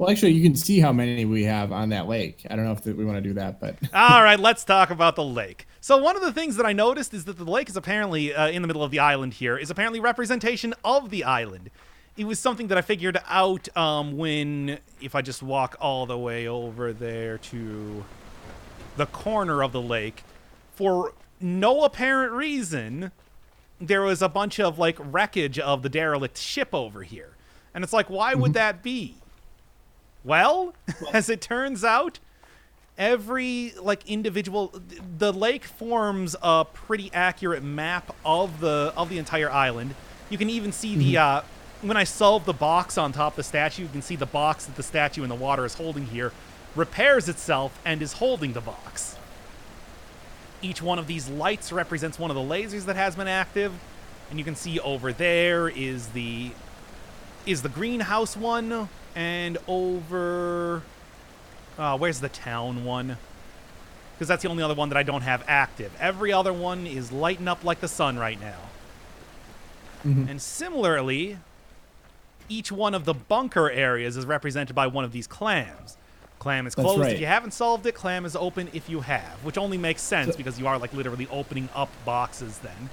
Well, actually, you can see how many we have on that lake. I don't know if we want to do that, but All right, let's talk about the lake. So one of the things that I noticed is that the lake is apparently in the middle of the island here is apparently representation of the island. It was something that I figured out when, if I just walk all the way over there to the corner of the lake, for no apparent reason, there was a bunch of like wreckage of the derelict ship over here. And it's like, why would that be? Well, as it turns out, every like individual the lake forms a pretty accurate map of the entire island. You can even see the when I solve the box on top of the statue, you can see the box that the statue in the water is holding here repairs itself and is holding the box. Each one of these lights represents one of the lasers that has been active, and you can see over there is the greenhouse one, and over where's the town one? Because that's the only other one that I don't have active. Every other one is lighting up like the sun right now. And similarly, each one of the bunker areas is represented by one of these clams. Clam is closed if you haven't solved it. Clam is open if you have, which only makes sense because you are like literally opening up boxes then.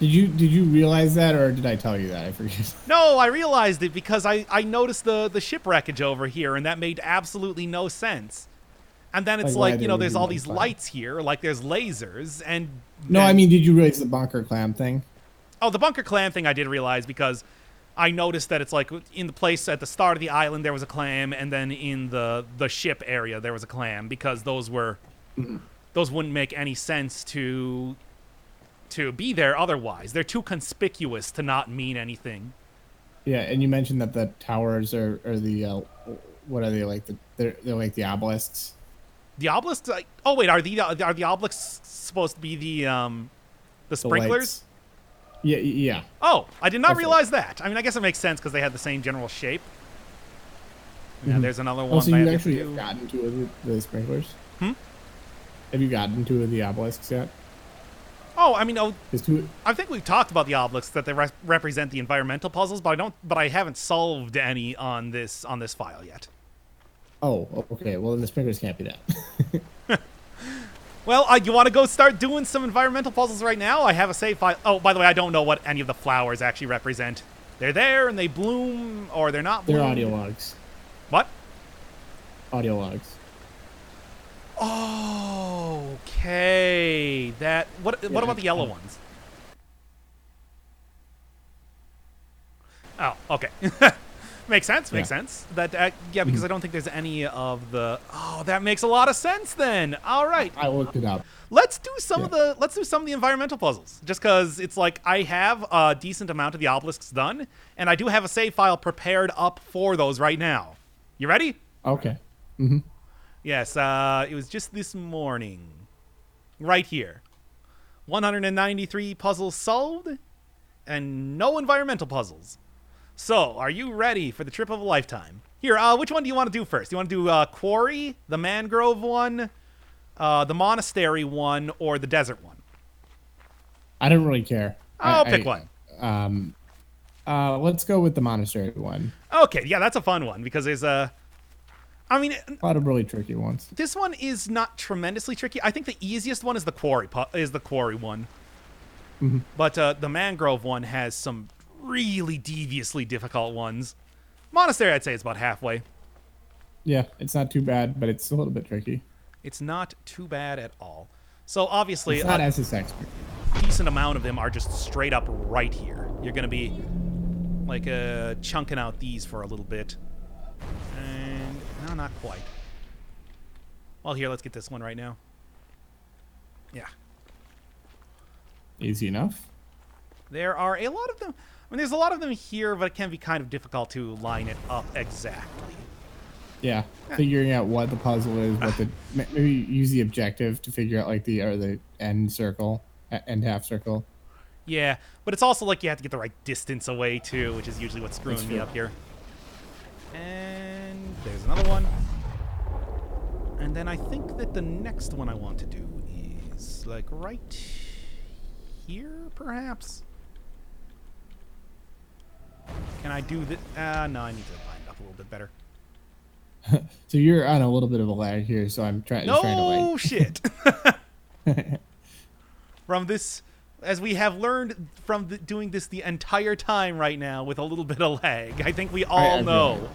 did you realize that, or did I tell you that? I forget. No, I realized it because I noticed the shipwreckage over here, and that made absolutely no sense. And then it's like, you know, there's all these lights here, like there's lasers, and... No, I mean, did you realize the bunker clam thing? Oh, the bunker clam thing I did realize because I noticed that it's like in the place at the start of the island there was a clam, and then in the ship area there was a clam, because those were... Those wouldn't make any sense to be there otherwise. They're too conspicuous to not mean anything. Yeah, and you mentioned that the towers are the what are they like? They're like the obelisks. The obelisks? Oh wait, are the obelisks supposed to be the sprinklers? Yeah. Oh, I did not realize that. I mean, I guess it makes sense because they had the same general shape. Yeah, there's another one. So you actually have gotten to the sprinklers? Have you gotten to the obelisks yet? Oh, I mean, I think we've talked about the obelisks, that they represent the environmental puzzles, but I haven't solved any on this file yet. Oh, okay. Well, then the sprinklers can't be that. Well, you want to go start doing some environmental puzzles right now? I have a save file. Oh, by the way, I don't know what any of the flowers actually represent. They're there and they bloom, or they're not bloom. They're audio logs. What? Audio logs. Oh, okay. What about the yellow ones? Oh, okay. Makes sense. Makes sense. That because I don't think there's any of the. Oh, that makes a lot of sense then. All right. I looked it up. Let's do some of the environmental puzzles. Just because it's like I have a decent amount of the obelisks done, and I do have a save file prepared up for those right now. You ready? Okay. Yes. It was just this morning, right here. 193 puzzles solved, and no environmental puzzles. So, are you ready for the trip of a lifetime? Here, which one do you want to do first? Do you want to do Quarry, the Mangrove one, the Monastery one, or the Desert one? I don't really care. I'll pick one. Let's go with the Monastery one. Okay, yeah, that's a fun one because there's a lot of really tricky ones. This one is not tremendously tricky. I think the easiest one is the Quarry one. But the Mangrove one has some really deviously difficult ones. Monastery, I'd say, is about halfway. Yeah, it's not too bad, but it's a little bit tricky. It's not too bad at all. So obviously, it's not as expert. Decent amount of them are just straight up right here. You're gonna be like chunking out these for a little bit, and no, not quite. Well, here, let's get this one right now. Yeah, easy enough. There are a lot of them. I mean, there's a lot of them here, but it can be kind of difficult to line it up exactly. Yeah, figuring out what the puzzle is, maybe use the objective to figure out like the end circle, end half circle. Yeah, but it's also like you have to get the right distance away too, which is usually what's screwing me up here. And there's another one. And then I think that the next one I want to do is like right here, perhaps. Can I do this? No, I need to line it up a little bit better. So you're on a little bit of a lag here, so I'm trying to No shit. like. From this, as we have learned from doing this the entire time right now with a little bit of lag, I think we all know.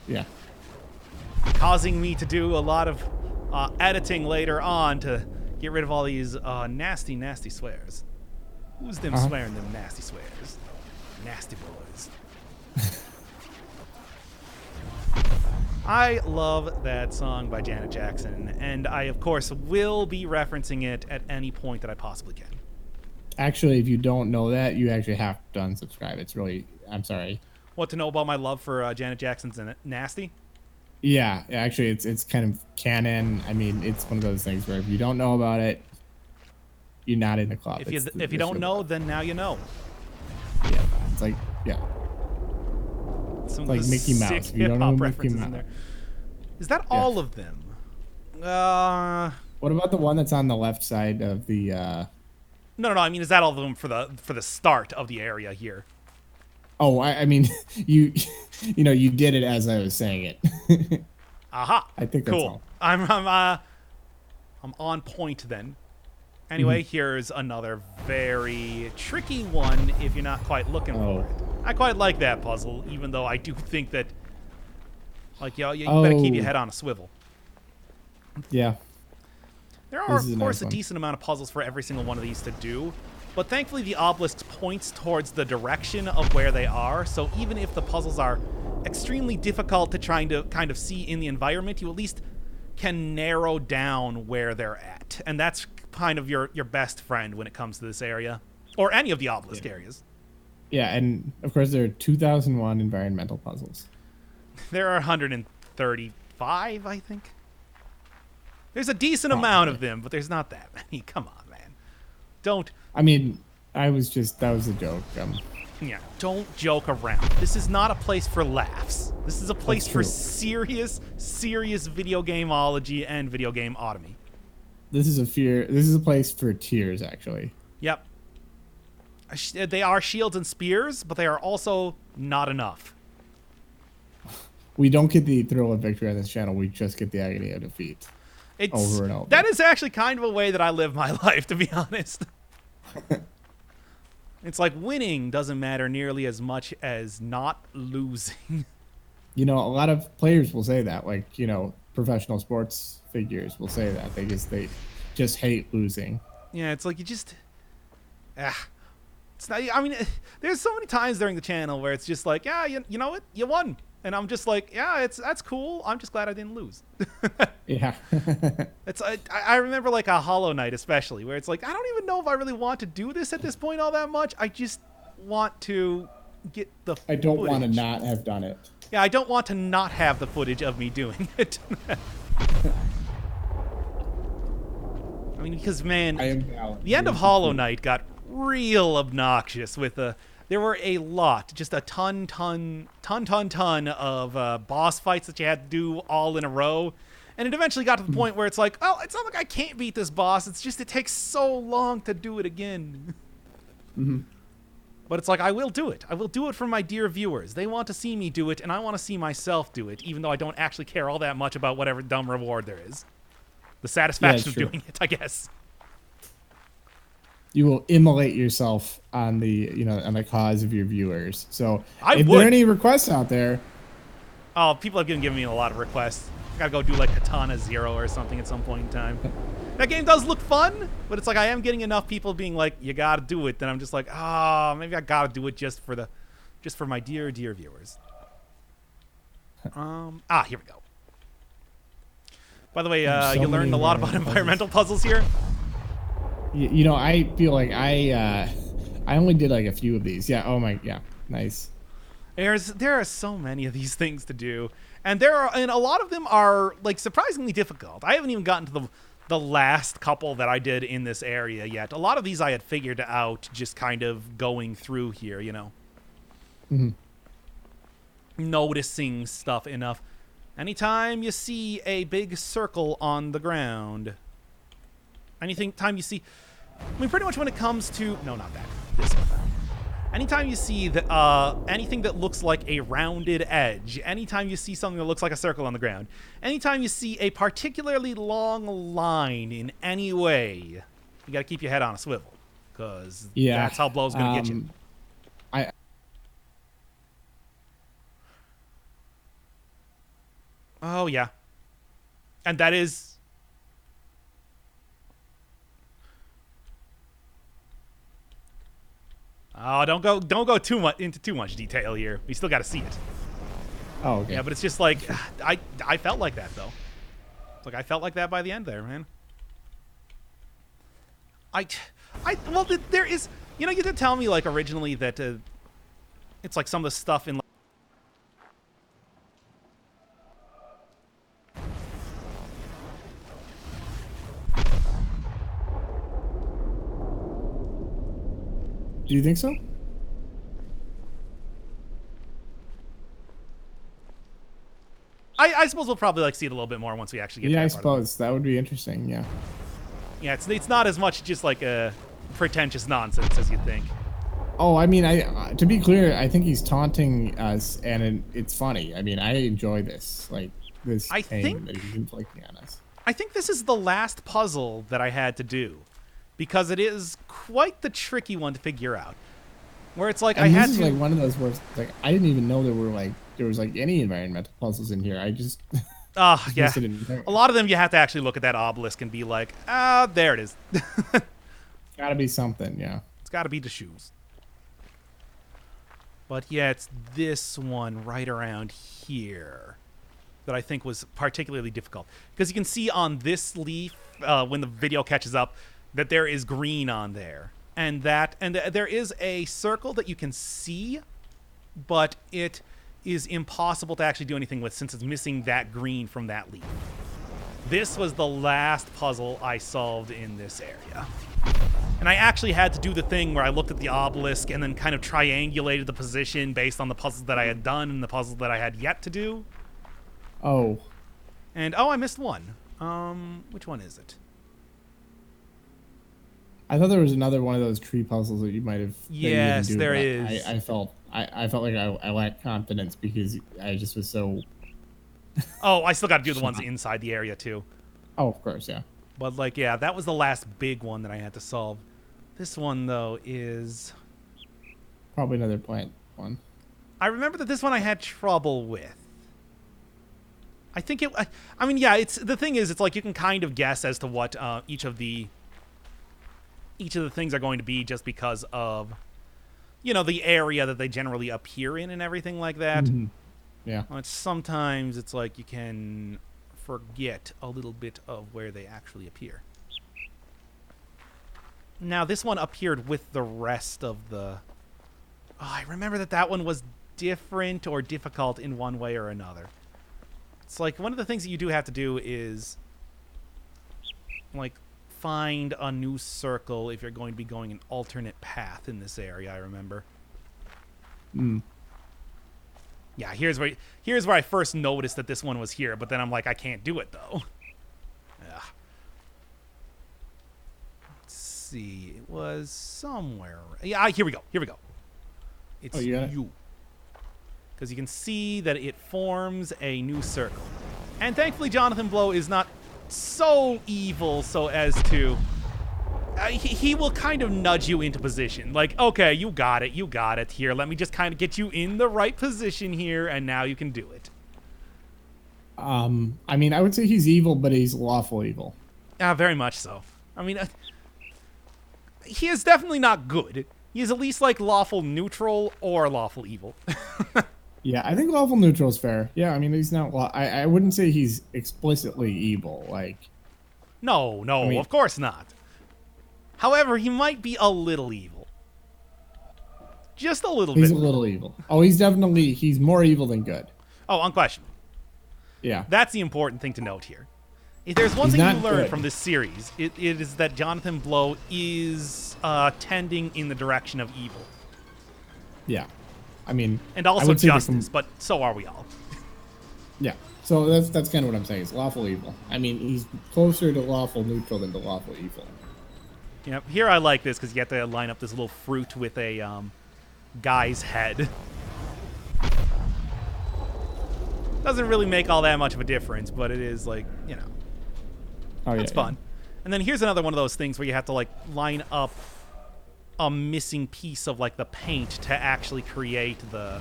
Yeah. Causing me to do a lot of editing later on to get rid of all these nasty, nasty swears. Who's them swearing them nasty swears? Nasty boys. I love that song by Janet Jackson, and I, of course, will be referencing it at any point that I possibly can. Actually, if you don't know that, you actually have to unsubscribe. It's really, I'm sorry. What to know about my love for Janet Jackson's Nasty? Yeah, actually, it's kind of canon. I mean, it's one of those things where if you don't know about it, you're not in the club. If you don't know, then now you know. Yeah, it's like, yeah. Some like Mickey Mouse. Sick If you don't know hip-hop Mickey references Mouse. in there. Is that all of them? What about the one that's on the left side of the? No. I mean, is that all of them for the start of the area here? Oh, I mean, you did it as I was saying it. Aha. I think that's cool. all. I'm on point then. Anyway, here's another very tricky one if you're not quite looking for it. I quite like that puzzle, even though I do think that, like, you better keep your head on a swivel. Yeah. There are, of course, a decent amount of puzzles for every single one of these to do, but thankfully the obelisk points towards the direction of where they are, so even if the puzzles are extremely difficult to trying to kind of see in the environment, you at least can narrow down where they're at, and that's kind of your best friend when it comes to this area, or any of the obelisk areas. Yeah, and of course there are 2001 environmental puzzles. There are 135, I think. There's a decent amount of them, but there's not that many. Come on, man. Don't. I mean, that was a joke. Yeah, don't joke around. This is not a place for laughs. This is a place for serious video gameology and video game automy. This is a place for tears, actually. Yep. They are shields and spears, but they are also not enough. We don't get the thrill of victory on this channel. We just get the agony of defeat. Over and over. That is actually kind of a way that I live my life, to be honest. It's like winning doesn't matter nearly as much as not losing. A lot of players will say that. Like, professional sports figures will say that. They just hate losing. Yeah, it's like you just... It's not, I mean, there's so many times during the channel where it's just like, yeah, you know what? You won. And I'm just like, yeah, that's cool. I'm just glad I didn't lose. Yeah. I remember like a Hollow Knight especially, where it's like, I don't even know if I really want to do this at this point all that much. I just want to get the I don't footage. want to not have done it. Yeah, I don't want to not have the footage of me doing it. I mean, because, man, the end of Hollow Knight got real obnoxious with there were a lot, just a ton of boss fights that you had to do all in a row. And it eventually got to the point where it's like, oh, it's not like I can't beat this boss. It's just it takes so long to do it again. But it's like, I will do it. I will do it for my dear viewers. They want to see me do it, and I want to see myself do it, even though I don't actually care all that much about whatever dumb reward there is. The satisfaction of doing it, I guess. You will immolate yourself on the cause of your viewers. So if there are any requests out there. Oh, people have been giving me a lot of requests. I gotta go do like Katana Zero or something at some point in time. That game does look fun, but it's like I am getting enough people being like, you gotta do it. Then I'm just like, maybe I gotta do it just for my dear viewers. Here we go. By the way, you learned a lot about environmental puzzles here. I feel like I only did like a few of these. Yeah. Oh my. Yeah. Nice. There are so many of these things to do, and a lot of them are like surprisingly difficult. I haven't even gotten to the last couple that I did in this area yet. A lot of these I had figured out just kind of going through here, noticing stuff enough. Anytime you see a big circle on the ground, anytime you see, I mean, pretty much when it comes to, no, not that, this one. Anytime you see anything that looks like a rounded edge, anytime you see something that looks like a circle on the ground, anytime you see a particularly long line in any way, you got to keep your head on a swivel, because that's how blow's going to get you. Oh, yeah. And that is... Oh, don't go too much into too much detail here. We still got to see it. Oh, okay. Yeah, but it's just like I felt like that though. It's like I felt like that by the end there, man. Well, there is, you did tell me like originally that it's like some of the stuff in. Do you think so? I suppose we'll probably like see it a little bit more once we actually get. Yeah, I suppose that would be interesting. Yeah. Yeah, it's not as much just like a pretentious nonsense as you think. Oh, I mean, to be clear, I think he's taunting us, and it's funny. I mean, I enjoy this, like this pain that he's inflicting on us. I think this is the last puzzle that I had to do, because it is quite the tricky one to figure out. Where it's like this is like one of those where like I didn't even know there was any environmental puzzles in here. I just yeah. A lot of them you have to actually look at that obelisk and be like, there it is. Gotta be something, yeah. It's gotta be the shoes. But yeah, it's this one right around here that I think was particularly difficult. Because you can see on this leaf, when the video catches up, that there is green on there. And there is a circle that you can see, but it is impossible to actually do anything with since it's missing that green from that leaf. This was the last puzzle I solved in this area. And I actually had to do the thing where I looked at the obelisk and then kind of triangulated the position based on the puzzles that I had done and the puzzles that I had yet to do. Oh. And, I missed one. Which one is it? I thought there was another one of those tree puzzles that you might have. Yes, there is. I felt like I lacked confidence because I just was so. Oh, I still got to do the ones inside the area too. Oh, of course, yeah. But like, yeah, that was the last big one that I had to solve. This one though is probably another plant one. I remember that this one I had trouble with. I think I mean, yeah. It's the thing is, it's like you can kind of guess as to what each of the things are going to be just because of, the area that they generally appear in and everything like that. Mm-hmm. Yeah. Sometimes it's like you can forget a little bit of where they actually appear. Now, this one appeared with the rest of the... Oh, I remember that one was different or difficult in one way or another. It's like one of the things that you do have to do is, like, find a new circle if you're going to be going an alternate path in this area, I remember. Yeah, here's where I first noticed that this one was here, but then I'm like, I can't do it though. Yeah. Let's see. It was somewhere. Yeah, here we go. It's you. Because you can see that it forms a new circle. And thankfully Jonathan Blow is not so evil so as to he will kind of nudge you into position, like, okay, you got it here, let me just kind of get you in the right position here and now you can do it. I mean, I would say he's evil, but he's lawful evil. Very much so. I mean, he is definitely not good. He is at least like lawful neutral or lawful evil. Yeah, I think lawful neutral is fair. Yeah, I mean, he's not. I wouldn't say he's explicitly evil. Like, no, I mean, of course not. However, he might be a little evil. Just a little bit. He's a little evil. Oh, he's more evil than good. Oh, unquestionable. Yeah. That's the important thing to note here. If there's one thing you learn from this series, it is that Jonathan Blow is tending in the direction of evil. Yeah. I mean, and also justice, but so are we all. Yeah, so that's kind of what I'm saying. It's lawful evil. I mean, he's closer to lawful neutral than to lawful evil. Yep. Here I like this because you have to line up this little fruit with a guy's head. Doesn't really make all that much of a difference, but it is like, you know, it's fun. And then here's another one of those things where you have to like line up a missing piece of like the paint to actually create the.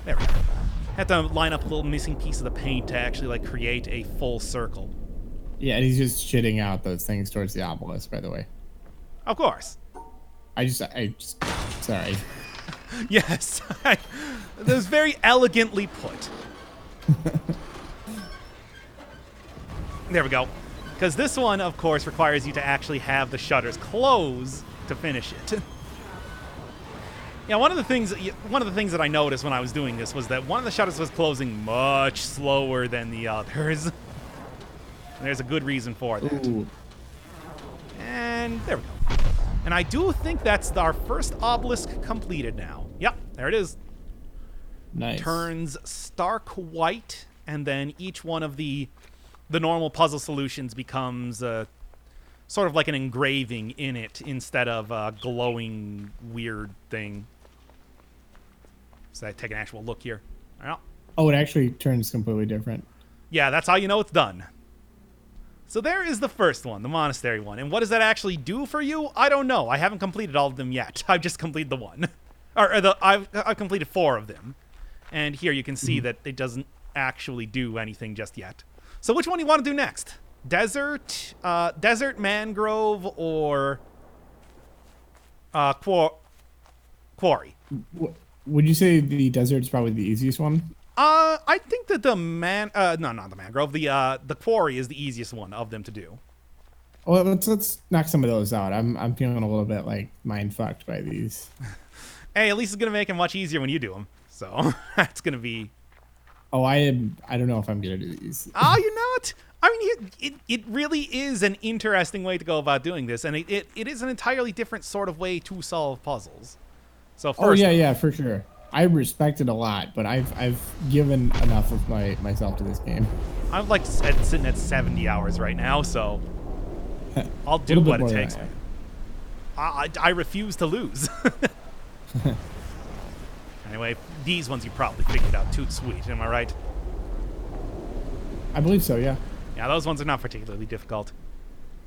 There we go. Have to line up a little missing piece of the paint to actually like create a full circle. Yeah, and he's just shitting out those things towards the obelisk, by the way. Of course. I just sorry. Yes. That was very elegantly put. There we go. Because this one, of course, requires you to actually have the shutters close to finish it. Yeah, one of the things that I noticed when I was doing this was that one of the shutters was closing much slower than the others. And there's a good reason for that. Ooh. And there we go. And I do think that's our first obelisk completed now. Yep, there it is. Nice. Turns stark white, and then each one of the normal puzzle solutions becomes sort of like an engraving in it instead of a glowing weird thing. So I take an actual look here. Oh, it actually turns completely different. Yeah, that's how you know it's done. So there is the first one, the monastery one. And what does that actually do for you? I don't know. I haven't completed all of them yet. I've just completed the one. I've completed 4 of them. And here you can see that it doesn't actually do anything just yet. So which one do you want to do next? Desert, Mangrove, or Quarry? Would you say the desert's probably the easiest one? I think that not the Mangrove. The Quarry is the easiest one of them to do. Well, let's knock some of those out. I'm feeling a little bit like mind fucked by these. Hey, at least it's gonna make it much easier when you do them. So that's gonna be. Oh, I don't know if I'm gonna do these. Oh, you're not. I mean, it really is an interesting way to go about doing this, and it is an entirely different sort of way to solve puzzles. So first, yeah, for sure. I respect it a lot, but I've given enough of myself to this game. I'm like sitting at 70 hours right now, so I'll do what it takes. I refuse to lose. Anyway, these ones you probably figured out too sweet, am I right? I believe so, yeah. Yeah, those ones are not particularly difficult.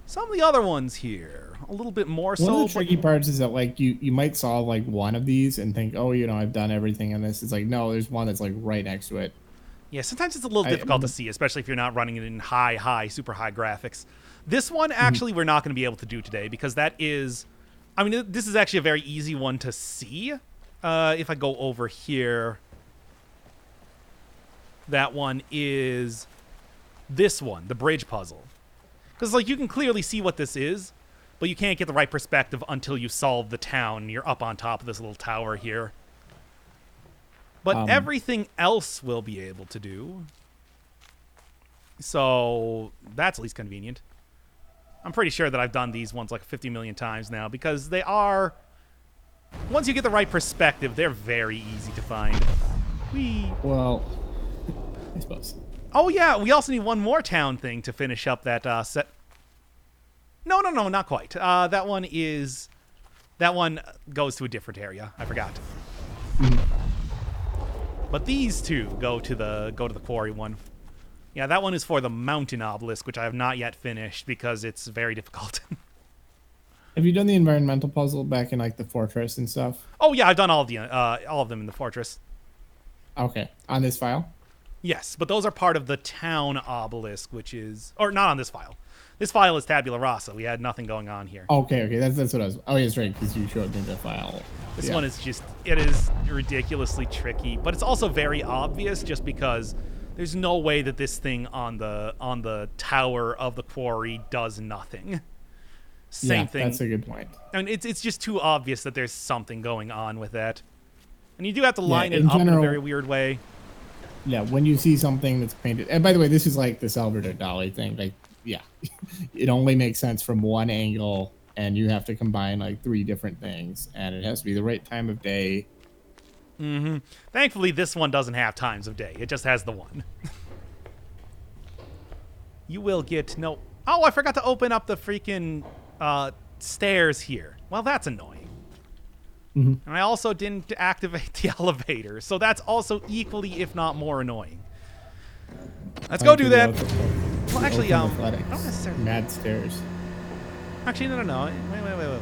Some of the other ones here, a little bit more so. One of the tricky parts is that like you might solve like one of these and think, oh, you know, I've done everything in this. It's like, no, there's one that's like right next to it. Yeah, sometimes it's a little difficult to see, especially if you're not running it in super high graphics. This one, actually, we're not going to be able to do today because that is, I mean, this is actually a very easy one to see. If I go over here, that one is this one, the bridge puzzle. Because, like, you can clearly see what this is, but you can't get the right perspective until you solve the town and you're up on top of this little tower here. But everything else we'll be able to do. So that's at least convenient. I'm pretty sure that I've done these ones like 50 million times now because they are, once you get the right perspective, they're very easy to find. Whee. Well, I suppose. Oh, yeah, we also need one more town thing to finish up that set. No, not quite. That one goes to a different area. I forgot. But these two go to the Quarry one. Yeah, that one is for the mountain obelisk, which I have not yet finished because it's very difficult. Have you done the environmental puzzle back in like the fortress and stuff? Oh yeah, I've done all of them in the fortress. Okay, on this file? Yes, but those are part of the town obelisk, which is, or not on this file. This file is tabula rasa. We had nothing going on here. Okay, that's what I was. Oh, yes, right, because you showed me the file. This one is just, it is ridiculously tricky, but it's also very obvious just because there's no way that this thing on the tower of the quarry does nothing. Same thing. That's a good point. And it's just too obvious that there's something going on with that. And you do have to line it up in a very weird way. Yeah, when you see something that's painted, and by the way, this is like the Salvador Dali thing. Like, yeah, it only makes sense from one angle, and you have to combine like 3 different things, and it has to be the right time of day. Mm-hmm. Thankfully, this one doesn't have times of day. It just has the one. You will get no. Oh, I forgot to open up the freaking stairs here. Well, that's annoying. Mhm. And I also didn't activate the elevator, so that's also equally, if not more, annoying. Let's go do that. Well, actually, I don't Athletics. necessarily. Mad stairs. Actually, no. Wait.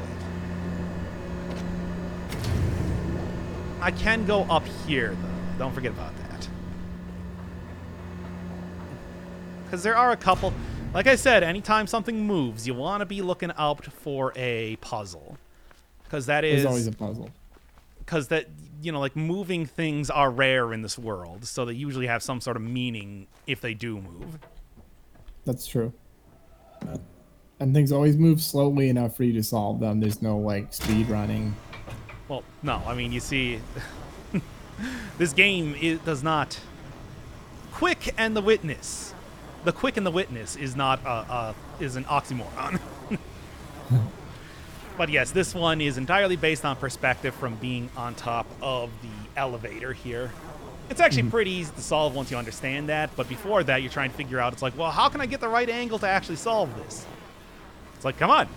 I can go up here, though. Don't forget about that. Because there are a couple. Like I said, anytime something moves, you want to be looking out for a puzzle. Because that is. There's always a puzzle. Because that, like moving things are rare in this world, so they usually have some sort of meaning if they do move. That's true. And things always move slowly enough for you to solve them. There's no like speed running. Well, no, I mean, you see, this game does not. Quick and the Witness. The Quick and the Witness is not is an oxymoron. But yes, this one is entirely based on perspective from being on top of the elevator here. It's actually pretty easy to solve once you understand that, but before that, you're trying to figure out, it's like, well, how can I get the right angle to actually solve this? It's like, come on.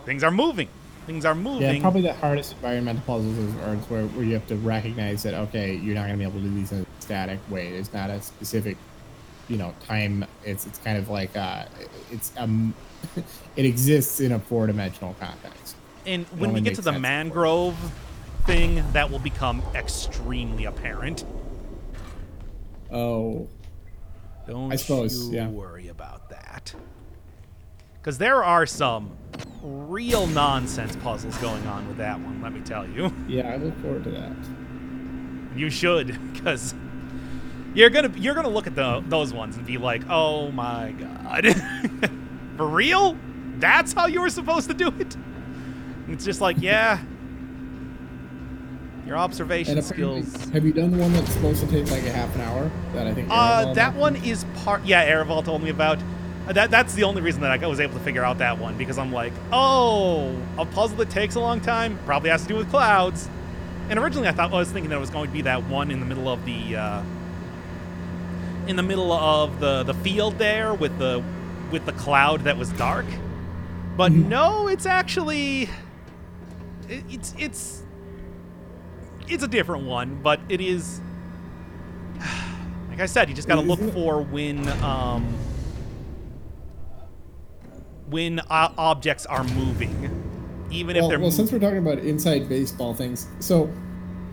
Things are moving. Things are moving. Yeah, probably the hardest environmental puzzles are where you have to recognize that, okay, you're not going to be able to do these in a static way. There's not a specific, time. It's kind of like, it exists in a four-dimensional context. And when we get to the Mangrove thing, that will become extremely apparent. Oh. Don't I suppose, you yeah. worry about that. Because there are some real nonsense puzzles going on with that one, let me tell you. Yeah, I look forward to that. You should, because you're gonna look at those ones and be like, oh my god. For real? That's how you were supposed to do it? And it's just like, yeah. Your observation skills. Have you done the one that's supposed to take like a half an hour? That I think. That one is part. Yeah, Ereval told me about. That's the only reason that I was able to figure out that one, because I'm like, oh, a puzzle that takes a long time probably has to do with clouds. And originally I was thinking that it was going to be that one in the middle of the field there with the cloud that was dark. But no, it's actually it's a different one, but it is, like I said, you just got to look for when objects are moving, even if they're moving. Well, since we're talking about inside baseball things, so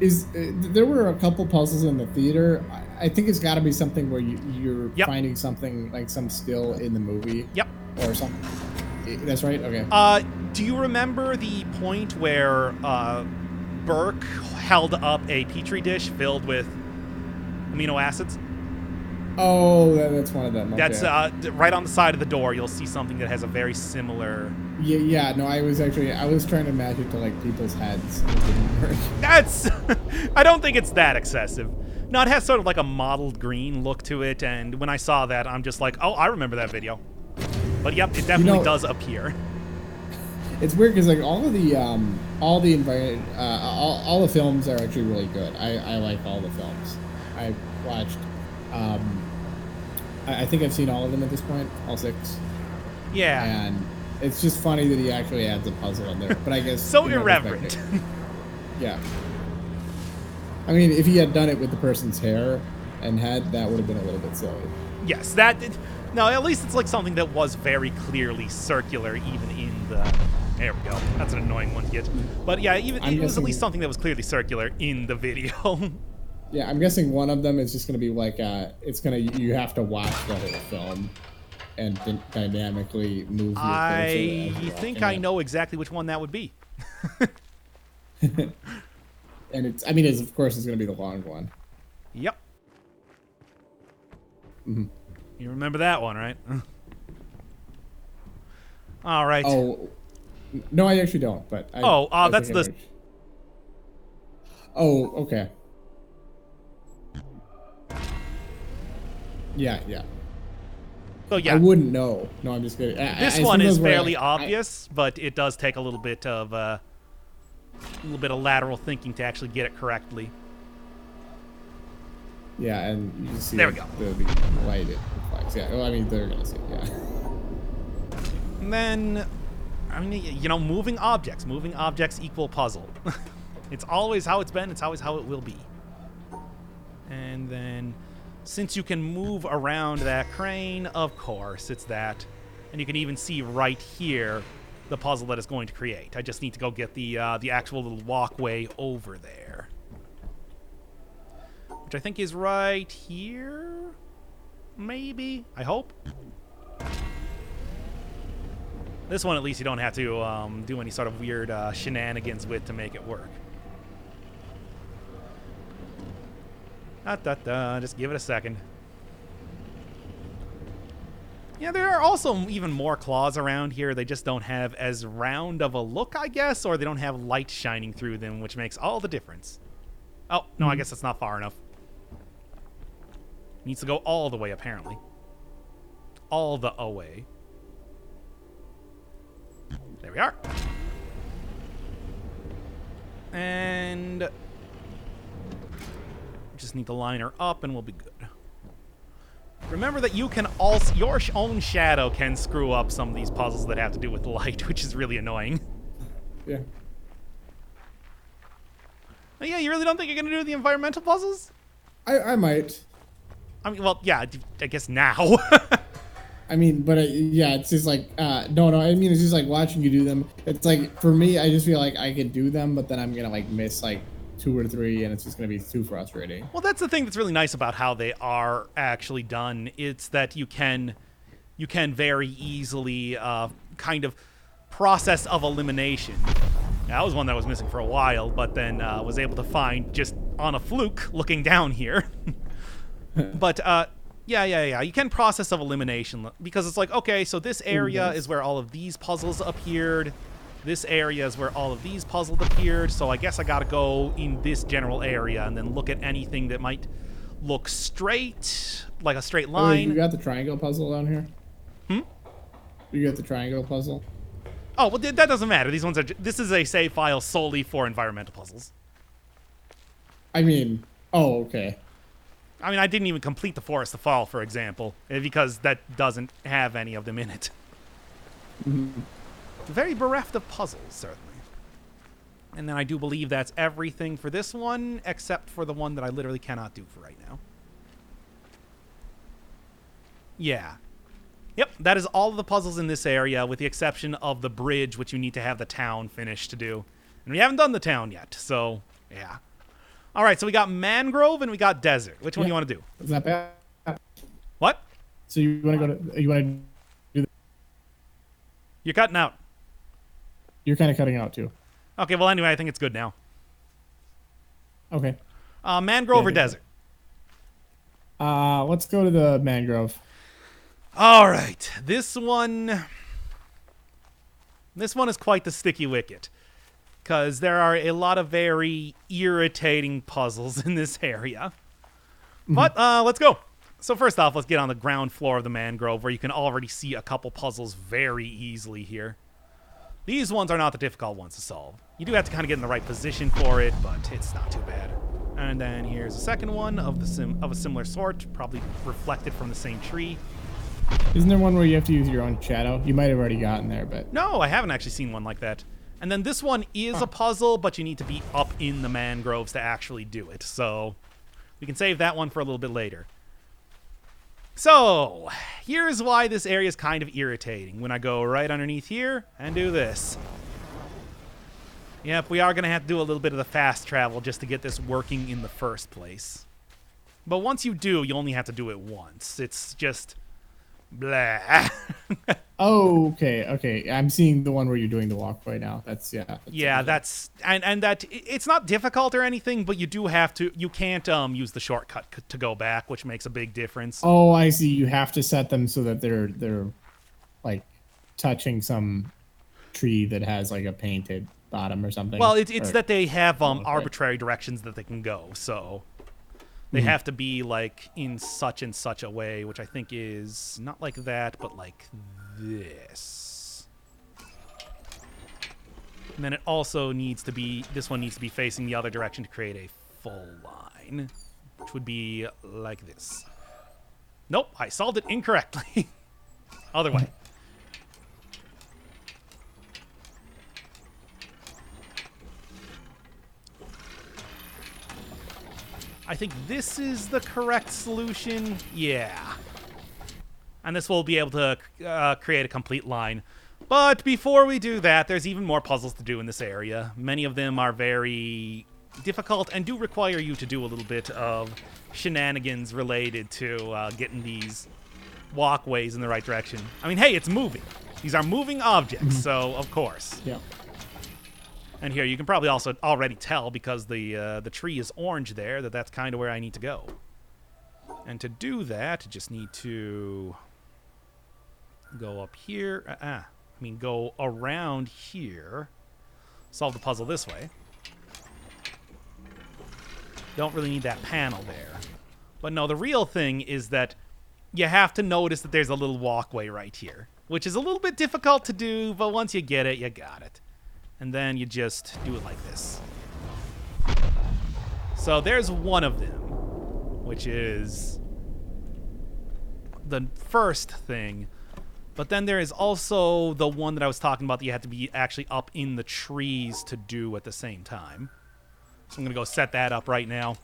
there were a couple puzzles in the theater. I think it's got to be something where you're finding something like some still in the movie. Yep. Or something. That's right. Okay. Do you remember the point where Burke held up a petri dish filled with amino acids? Oh, that's one of them. Okay. That's right on the side of the door. You'll see something that has a very similar. Yeah. No, I was trying to match it to like people's heads. It didn't work. That's. I don't think it's that excessive. No, it has sort of like a mottled green look to it, and when I saw that, I'm just like, oh, I remember that video. But yep, it definitely does appear. It's weird because like all the environment, all the films are actually really good. I like all the films. I watched. I think I've seen all of them at this point, all 6. Yeah. And it's just funny that he actually adds a puzzle in there. But I guess so irreverent. Yeah. I mean, if he had done it with the person's hair and head, that would have been a little bit silly. Yes, no, at least it's like something that was very clearly circular, even in the. There we go. That's an annoying one to get. But yeah, it was at least something that was clearly circular in the video. Yeah, I'm guessing one of them is just going to be like you have to watch the whole film and dynamically move your cursor. I think I know exactly which one that would be. And it's of course it's going to be the long one. Yep. Mm-hmm. You remember that one, right? All right. Oh, no, I actually don't. But that's the. Oh, okay. Yeah. So yeah. I wouldn't know. No, I'm just kidding. This one is fairly obvious, but it does take a little bit of lateral thinking to actually get it correctly. Yeah, and you see there we go. The light it reflects. Yeah, well, I mean they're gonna see it, yeah. And then, moving objects equal puzzle. It's always how it's been. It's always how it will be. And then, since you can move around that crane, of course, it's that. And you can even see right here the puzzle that it's going to create. I just need to go get the actual little walkway over there. Which I think is right here? Maybe? I hope? This one, at least, you don't have to do any sort of weird shenanigans with to make it work. Just give it a second. Yeah, there are also even more claws around here. They just don't have as round of a look, I guess, or they don't have light shining through them, which makes all the difference. Oh, no, I guess that's not far enough. Needs to go all the way, apparently. All the way. There we are. And just need to line her up and we'll be good. Remember that you can also, your own shadow can screw up some of these puzzles that have to do with light, which is really annoying. Yeah. Oh, yeah, you really don't think you're going to do the environmental puzzles? I might. I mean, well, yeah, I guess now. I mean, but yeah, it's just like, no, I mean, it's just like watching you do them. It's like, for me, I just feel like I could do them, but then I'm going to like miss like 2 or 3, and it's just going to be too frustrating. Well, that's the thing that's really nice about how they are actually done. It's that you can very easily kind of process of elimination. That was one that was missing for a while, but then was able to find just on a fluke looking down here. But yeah. You can process of elimination because it's like, okay, so this area is where all of these puzzles appeared. This area is where all of these puzzles appeared, so I guess I gotta go in this general area and then look at anything that might look straight, like a straight line. Wait, you got the triangle puzzle down here? You got the triangle puzzle? Oh, well, that doesn't matter. These ones are. This is a save file solely for environmental puzzles. I mean, oh, okay. I mean, I didn't even complete the Forest of Fall, for example, because that doesn't have any of them in it. Very bereft of puzzles, certainly. And then I do believe that's everything for this one, except for the one that I literally cannot do for right now. Yeah. Yep, that is all of the puzzles in this area, with the exception of the bridge, which you need to have the town finished to do. And we haven't done the town yet, so, yeah. All right, so we got Mangrove and we got Desert. Which one do you want to do? It's not bad. What? So you want to go to, you want to do the, You're cutting out. you're kind of cutting out too. Okay, well, anyway, I think it's good now. Okay. Mangrove or Desert? Let's go to the Mangrove. All right, this one is quite the sticky wicket, because there are a lot of very irritating puzzles in this area. But let's go. So first off, let's get on the ground floor of the Mangrove, where you can already see a couple puzzles very easily here. These ones are not the difficult ones to solve. You do have to kind of get in the right position for it, but it's not too bad. And then here's a second one of a similar sort, probably reflected from the same tree. Isn't there one where you have to use your own shadow? You might have already gotten there, but... No, I haven't actually seen one like that. And then this one is a puzzle, but you need to be up in the mangroves to actually do it. So we can save that one for a little bit later. So here's why this area is kind of irritating. When I go right underneath here and do this. Yep, we are going to have to do a little bit of the fast travel just to get this working in the first place. But once you do, you only have to do it once. It's just... blah. Oh, okay. I'm seeing the one where you're doing the walkway now. That's And that it's not difficult or anything, but you do have to. You can't use the shortcut to go back, which makes a big difference. Oh, I see. You have to set them so that they're like touching some tree that has like a painted bottom or something. Well, it's that they have arbitrary directions that they can go, so. They have to be, like, in such and such a way, which I think is not like that, but like this. And then it also needs to be, this one needs to be facing the other direction to create a full line, which would be like this. Nope, I solved it incorrectly. Other way. I think this is the correct solution. Yeah. And this will be able to create a complete line. But before we do that, there's even more puzzles to do in this area. Many of them are very difficult and do require you to do a little bit of shenanigans related to getting these walkways in the right direction. I mean, hey, it's moving. These are moving objects, so of course. Yeah. And here, you can probably also already tell because the tree is orange there that's kind of where I need to go. And to do that, I just need to go up here. Go around here. Solve the puzzle this way. Don't really need that panel there. But no, the real thing is that you have to notice that there's a little walkway right here, which is a little bit difficult to do, but once you get it, you got it. And then you just do it like this. So there's one of them, which is the first thing. But then there is also the one that I was talking about that you have to be actually up in the trees to do at the same time. So I'm going to go set that up right now.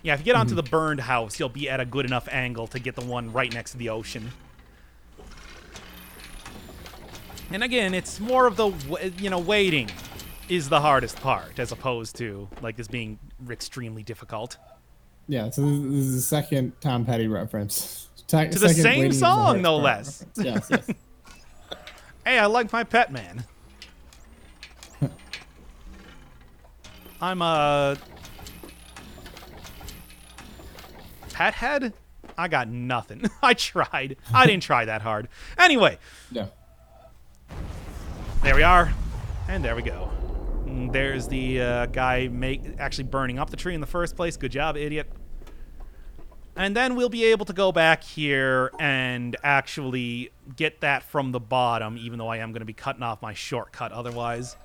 Yeah, if you get onto the burned house, you'll be at a good enough angle to get the one right next to the ocean. And again, it's more of the, waiting is the hardest part, as opposed to, like, this being extremely difficult. Yeah, so this is the second Tom Petty reference. To the same song, no less. Yes, yes. Hey, I like my pet man. I'm a pet head? I got nothing. I tried. I didn't try that hard. Anyway. Yeah. There we are. And there we go. There's the guy actually burning up the tree in the first place. Good job, idiot. And then we'll be able to go back here and actually get that from the bottom, even though I am going to be cutting off my shortcut otherwise.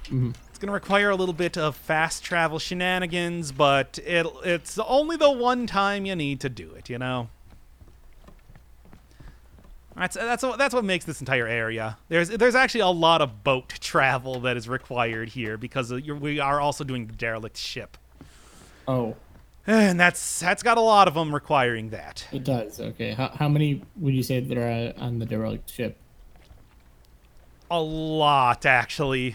It's going to require a little bit of fast travel shenanigans, but it's only the one time you need to do it, you know? That's what makes this entire area. There's actually a lot of boat travel that is required here because we are also doing the derelict ship. Oh. And that's got a lot of them requiring that. It does. Okay. How many would you say that are on the derelict ship? A lot, actually.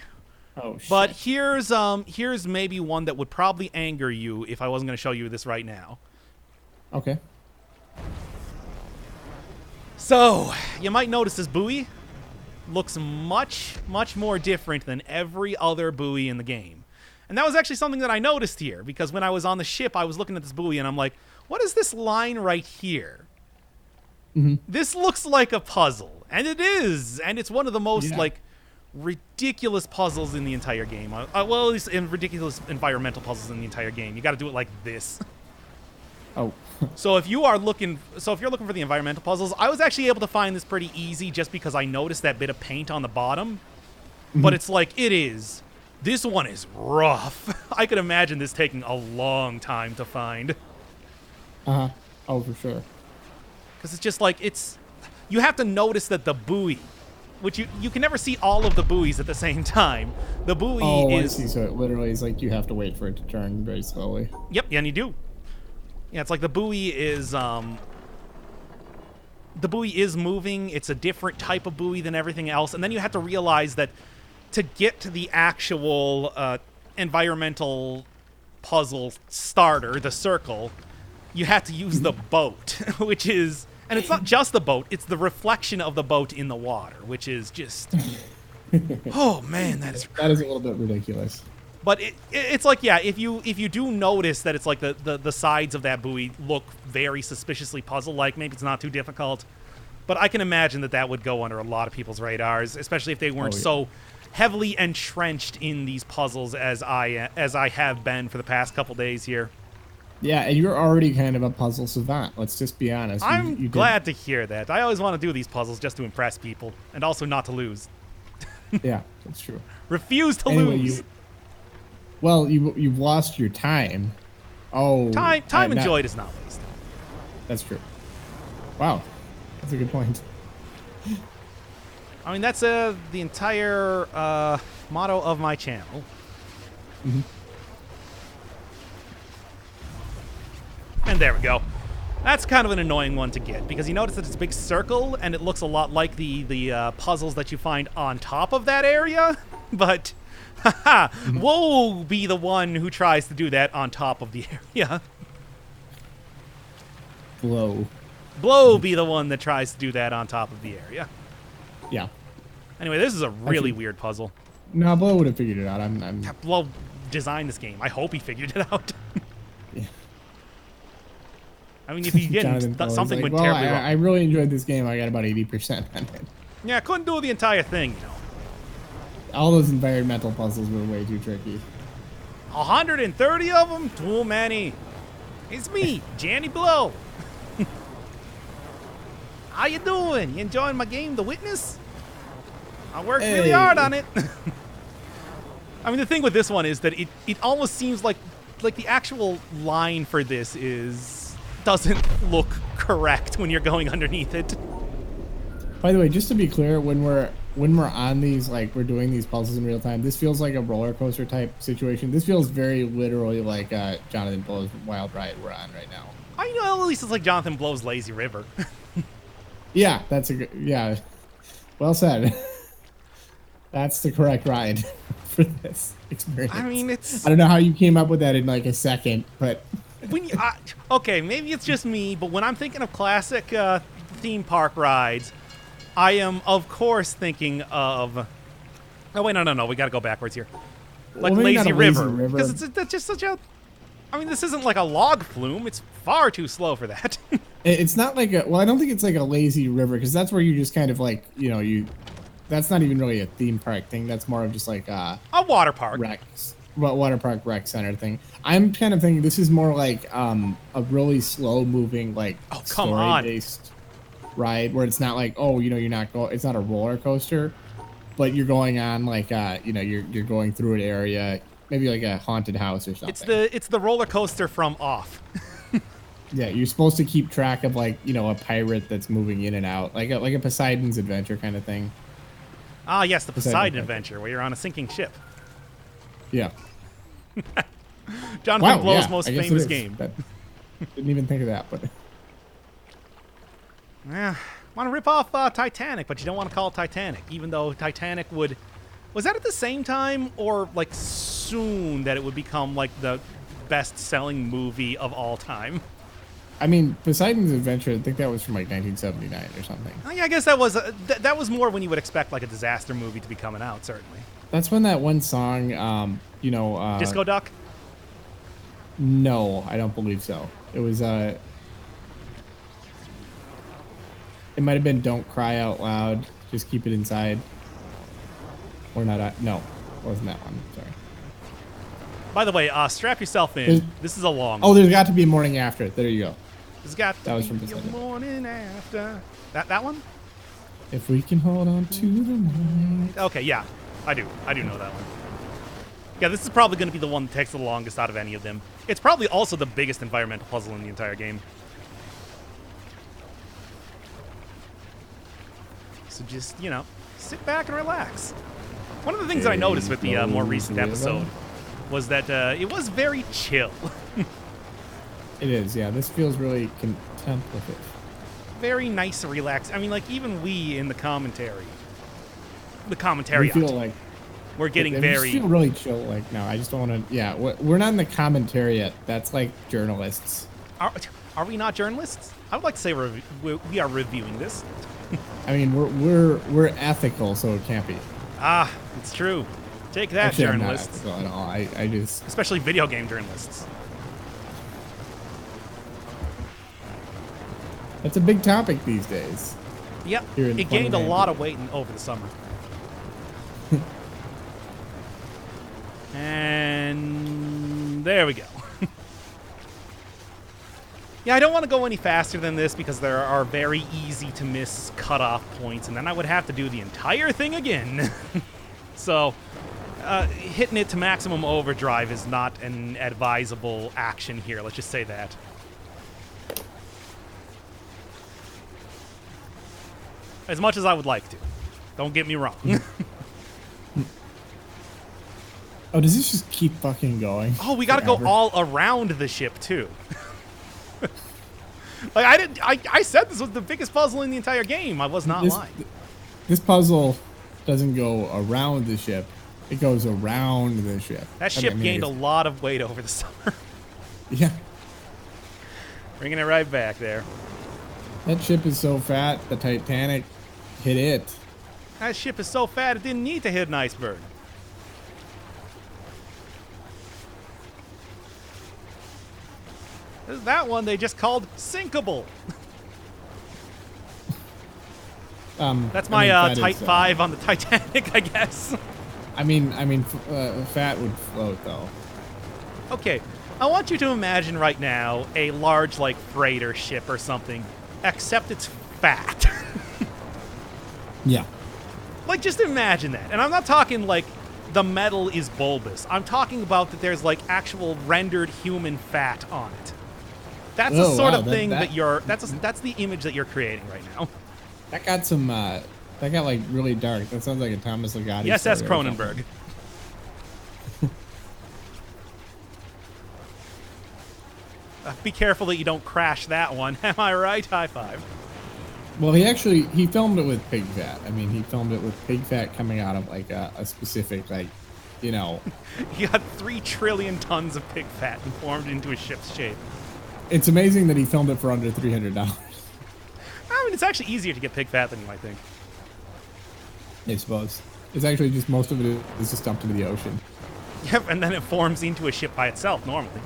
Oh, shit. But here's maybe one that would probably anger you if I wasn't going to show you this right now. Okay. So, you might notice this buoy looks much, much more different than every other buoy in the game. And that was actually something that I noticed here, because when I was on the ship, I was looking at this buoy, and I'm like, what is this line right here? This looks like a puzzle. And it is. And it's one of the most, ridiculous puzzles in the entire game. Well, at least in ridiculous environmental puzzles in the entire game. You got to do it like this. Oh. So if you're looking for the environmental puzzles, I was actually able to find this pretty easy just because I noticed that bit of paint on the bottom. But it's like, this one is rough. I could imagine this taking a long time to find. Uh-huh. Oh, for sure. Because it's just like, you have to notice that the buoy, which you can never see all of the buoys at the same time. The buoy is... I see. So it literally is like you have to wait for it to turn very slowly. Yep, and you do. Yeah, it's like the buoy is moving. It's a different type of buoy than everything else. And then you have to realize that to get to the actual environmental puzzle starter, the circle, you have to use the boat, which is... And it's not just the boat, it's the reflection of the boat in the water, which is just... Oh, man, that is a little bit ridiculous. But it's like, yeah, if you do notice that it's like the sides of that buoy look very suspiciously puzzle-like, maybe it's not too difficult. But I can imagine that would go under a lot of people's radars, especially if they weren't so heavily entrenched in these puzzles as I have been for the past couple days here. Yeah, and you're already kind of a puzzle savant. Let's just be honest. I'm glad to hear that. I always want to do these puzzles just to impress people, and also not to lose. Yeah, that's true. Refuse to lose. You've lost your time. Oh, time enjoyed is not wasted. That's true. Wow, that's a good point. I mean, that's the entire motto of my channel. There we go. That's kind of an annoying one to get, because you notice that it's a big circle, and it looks a lot like the puzzles that you find on top of that area. But, haha, woe be the one who tries to do that on top of the area. Blow be the one that tries to do that on top of the area. Yeah. Anyway, this is a really weird puzzle. No, Blow would have figured it out. I'm... Blow designed this game. I hope he figured it out. Yeah. I mean, if he didn't, something like, went terribly wrong. I really enjoyed this game. I got about 80% on it. Yeah, I couldn't do the entire thing, you know. All those environmental puzzles were way too tricky. 130 of them? Too many. It's me, Janny Blow. How you doing? You enjoying my game, The Witness? I worked really hard on it. I mean, the thing with this one is that it almost seems like the actual line for this doesn't look correct when you're going underneath it. By the way, just to be clear, when we're on these, like, we're doing these puzzles in real time, this feels like a roller coaster type situation. This feels very literally like Jonathan Blow's Wild Ride we're on right now. I know, at least it's like Jonathan Blow's Lazy River. Yeah, that's a good, yeah. Well said. That's the correct ride for this experience. I mean, I don't know how you came up with that in like a second, but when you, okay, maybe it's just me, but when I'm thinking of classic theme park rides, I am of course thinking of. Oh wait, no, we got to go backwards here. Like well, Lazy River, because that's just such a. I mean, this isn't like a log flume. It's far too slow for that. It's not like a. Well, I don't think it's like a lazy river, because that's where you just kind of like, you know, that's not even really a theme park thing. That's more of just like a water park. Water park rec center thing. I'm kind of thinking this is more like a really slow moving, like, story based ride, where it's not like, oh, you know, you're not going. It's not a roller coaster, but you're going on like you know, you're going through an area, maybe like a haunted house or something. It's the roller coaster from Off. Yeah, you're supposed to keep track of, like, you know, a pirate that's moving in and out, like a Poseidon's Adventure kind of thing. Ah, yes, the Poseidon Adventure, where you're on a sinking ship. Yeah. Jonathan Blow's most famous game. Didn't even think of that, but. Yeah, want to rip off Titanic, but you don't want to call it Titanic, even though Titanic would. Was that at the same time, or like soon that it would become like the best-selling movie of all time? I mean, Poseidon's Adventure, I think that was from like 1979 or something. Oh, yeah, I guess that was that was more when you would expect like a disaster movie to be coming out, certainly. That's when that one song, you know... Disco Duck? No, I don't believe so. It was, it might have been Don't Cry Out Loud, Just Keep It Inside. Or not, no, it wasn't that one, sorry. By the way, strap yourself in. This is a long one. Oh, there's got to be a Morning After. There you go. There's got to was from be a morning after. That one? If we can hold on to the morning. Okay, yeah. I do know that one. Yeah, this is probably going to be the one that takes the longest out of any of them. It's probably also the biggest environmental puzzle in the entire game. So just, you know, sit back and relax. One of the things that I noticed with the more recent episode was that it was very chill. It is, yeah. This feels really contemplative. Very nice and relaxed. I mean, like, even we in the commentary. We feel like we're getting very... feel really chill, like, no, I just don't want to... Yeah, we're not in the commentary yet. That's like journalists. Are we not journalists? I would like to say we are reviewing this. I mean, we're ethical, so it can't be. Ah, it's true. Take that, actually, journalists. I'm not ethical at all. I just... Especially video game journalists. That's a big topic these days. Yep, it gained a lot of weight over the summer. And there we go. Yeah, I don't want to go any faster than this because there are very easy to miss cutoff points, and then I would have to do the entire thing again. So, hitting it to maximum overdrive is not an advisable action here. Let's just say that. As much as I would like to. Don't get me wrong. Oh, does this just keep fucking going? Oh, we gotta go all around the ship, too. Like I said this was the biggest puzzle in the entire game. I was not lying. This puzzle doesn't go around the ship. It goes around the ship. That ship gained a lot of weight over the summer. Yeah. Bringing it right back there. That ship is so fat, the Titanic hit it. That ship is so fat it didn't need to hit an iceberg. That one they just called sinkable. That's my Type 5 on the Titanic, I guess. I mean, fat would float though. Okay, I want you to imagine right now a large, like, freighter ship or something, except it's fat. Yeah. Like, just imagine that. And I'm not talking, like, the metal is bulbous. I'm talking about that there's, like, actual rendered human fat on it. That's the sort of thing that you're... That's the image that you're creating right now. That got some... that got, like, really dark. That sounds like a Thomas Ligotti Yes, that's Cronenberg. Be careful that you don't crash that one. Am I right? High five. Well, he filmed it with pig fat. I mean, he filmed it with pig fat coming out of, like, a specific, like, you know... He got 3 trillion tons of pig fat and formed into a ship's shape. It's amazing that he filmed it for under $300. I mean, it's actually easier to get pig fat than you might think. I suppose. It's actually just most of it is just dumped into the ocean. Yep, and then it forms into a ship by itself normally.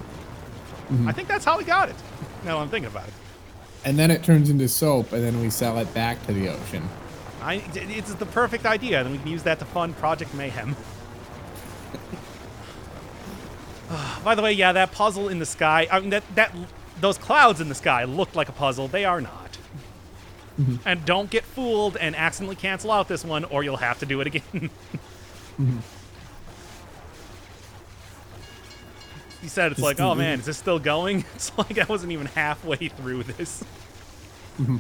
Mm-hmm. I think that's how he got it, now I'm thinking about it. And then it turns into soap, and then we sell it back to the ocean. It's the perfect idea, then we can use that to fund Project Mayhem. By the way, yeah, that puzzle in the sky, I mean, those clouds in the sky looked like a puzzle. They are not. Mm-hmm. And don't get fooled and accidentally cancel out this one, or you'll have to do it again. Mm-hmm. He said, it's like, oh man, is this still going? It's like I wasn't even halfway through this. Mm-hmm.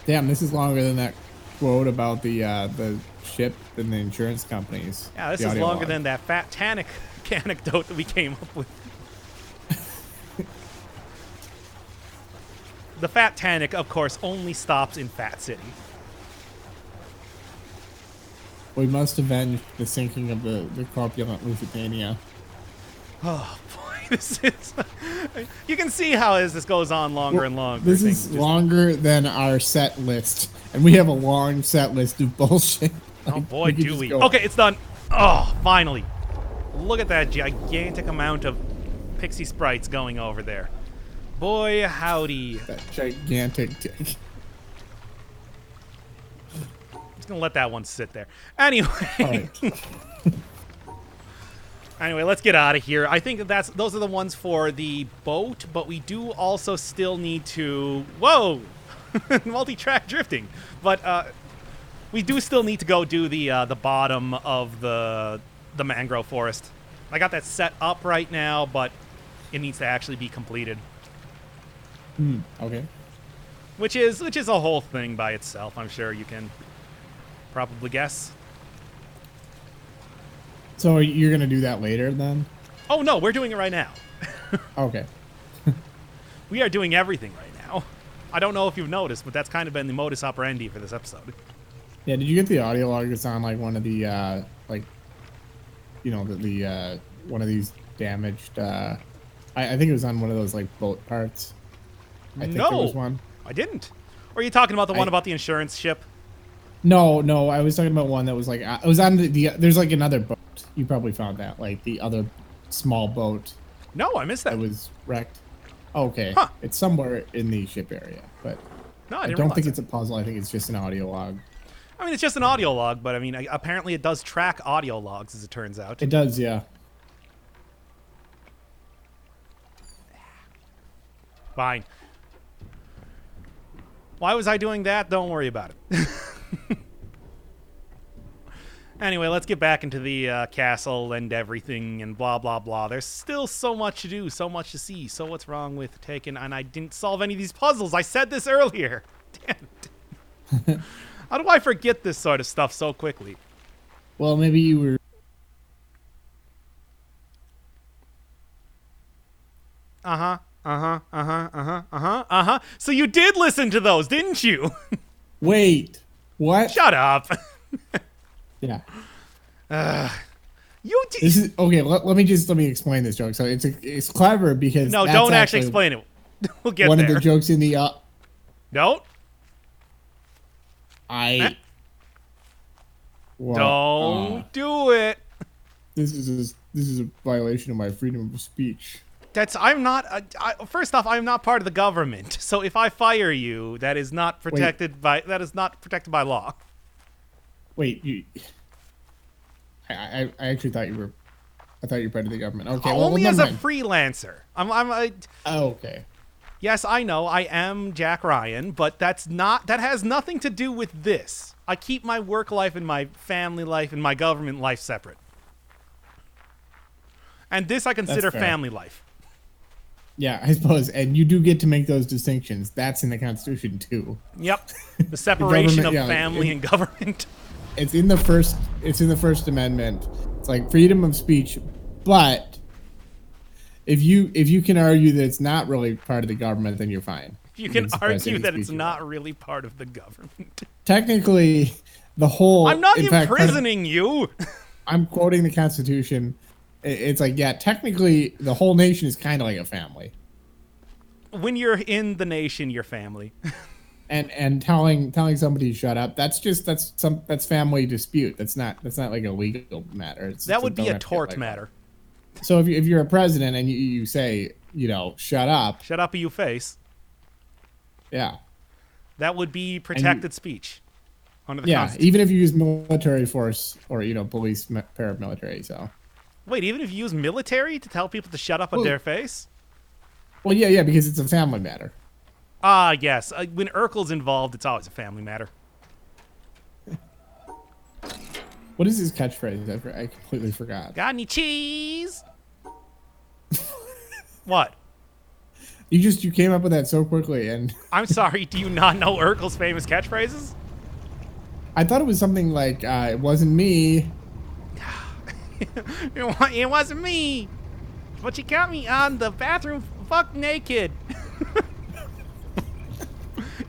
Damn, this is longer than that quote about the ship and the insurance companies. Yeah, this is longer than that Fat Tanic anecdote that we came up with. The Fat Tanic, of course, only stops in Fat City. We must avenge the sinking of the corpulent Lusitania. Oh boy, this is... You can see how as this goes on longer and longer. This is longer than our set list, and we have a long set list of bullshit. Oh boy, do we. Okay, it's done. Oh, finally. Look at that gigantic amount of pixie sprites going over there. Boy, howdy. That gigantic dick. Just gonna let that one sit there. Anyway. Right. Anyway, let's get out of here. I think those are the ones for the boat, but we do also still need to... Whoa! Multi-track drifting. But we do still need to go do the bottom of the mangrove forest. I got that set up right now, but it needs to actually be completed. Okay. Which is a whole thing by itself. I'm sure you can probably guess. So you're gonna do that later then? Oh no, we're doing it right now. Okay. We are doing everything right now. I don't know if you've noticed, but that's kind of been the modus operandi for this episode. Yeah. Did you get the audio log that's on like one of the like, you know, the one of these damaged? I think it was on one of those like boat parts. I think there was one. I didn't. Or are you talking about the one about the insurance ship? No, I was talking about one that was like it was on the there's like another boat. You probably found that, like the other small boat. No, I missed that. That was wrecked. Okay, huh. It's somewhere in the ship area, but no, I don't think it's a puzzle. I think it's just an audio log. I mean, it's just an audio log, but I mean, apparently it does track audio logs, as it turns out. It does, yeah. Fine. Why was I doing that? Don't worry about it. Anyway, let's get back into the castle and everything and blah, blah, blah. There's still so much to do, so much to see. So what's wrong with taking... And I didn't solve any of these puzzles. I said this earlier. Damn it. How do I forget this sort of stuff so quickly? Well, maybe you were... Uh-huh. So you did listen to those, didn't you? Wait, what? Shut up. Yeah. You This is okay. Let me explain this joke. So it's clever because No, that's don't actually explain it. We'll get one there. of the jokes in the Don't. I. Well, Don't do it. This is a violation of my freedom of speech. I'm not. First off, I'm not part of the government. So if I fire you, that is not protected by law. Wait, you. I actually thought you were. I thought you were part of the government. Okay, Only as a mind. freelancer. Oh, okay. Yes, I know. I am Jack Ryan, but that has nothing to do with this. I keep my work life and my family life and my government life separate. And this I consider family life. Yeah, I suppose. And you do get to make those distinctions. That's in the Constitution too. Yep. The separation of yeah, family and government. It's in the First Amendment. It's like freedom of speech, but if you can argue that it's not really part of the government, then you're fine. You can argue that it's not really part of the government. Technically, the whole. I'm not imprisoning you. I'm quoting the Constitution. It's like, yeah, technically, the whole nation is kind of like a family. When you're in the nation, you're family. And telling somebody to shut up, that's family dispute. That's not like a legal matter. That would be a tort matter. So if you're a president and you say, shut up. Shut up, you face. Yeah. That would be protected speech under the Constitution. Even if you use military force or police paramilitary. So. Wait, even if you use military to tell people to shut up on their face? Well, yeah, because it's a family matter. Yes. When Urkel's involved, it's always a family matter. What is his catchphrase? I completely forgot. Got any cheese? What? You came up with that so quickly, and I'm sorry. Do you not know Urkel's famous catchphrases? I thought it was something like, "It wasn't me." It wasn't me, but you caught me on the bathroom fuck naked.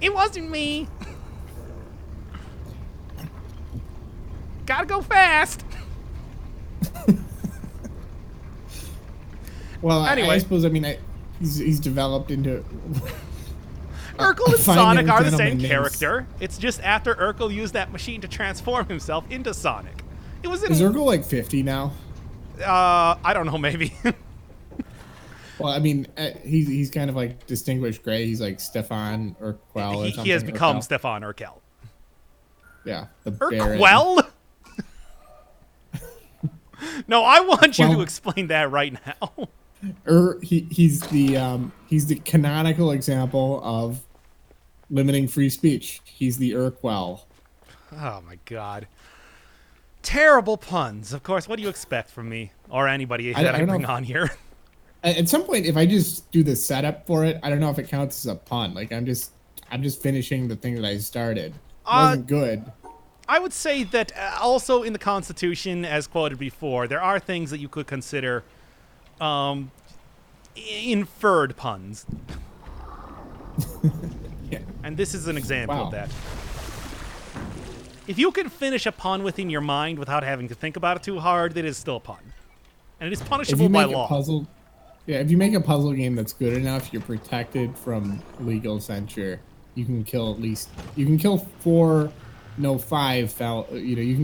It wasn't me. Gotta go fast. Well, anyway. I suppose, he's developed into... Urkel and Sonic are the same character. It's just after Urkel used that machine to transform himself into Sonic. Is Urkel like 50 now? I don't know, maybe. Well, he's kind of like distinguished gray. He's like Stefan Urquell or something. He has become Stefan Urquell. Yeah. Urquell? No, I want you to explain that right now. He's the canonical example of limiting free speech. He's the Urquell. Oh my god. Terrible puns. Of course, what do you expect from me or anybody that I bring on here? At some point, if I just do the setup for it, I don't know if it counts as a pun. Like I'm just finishing the thing that I started. It wasn't good. I would say that also in the Constitution, as quoted before, there are things that you could consider inferred puns. Yeah. And this is an example of that. If you can finish a pun within your mind without having to think about it too hard, it is still a pun. And it is punishable by law. If you make a puzzle game that's good enough, you're protected from legal censure. You can kill you can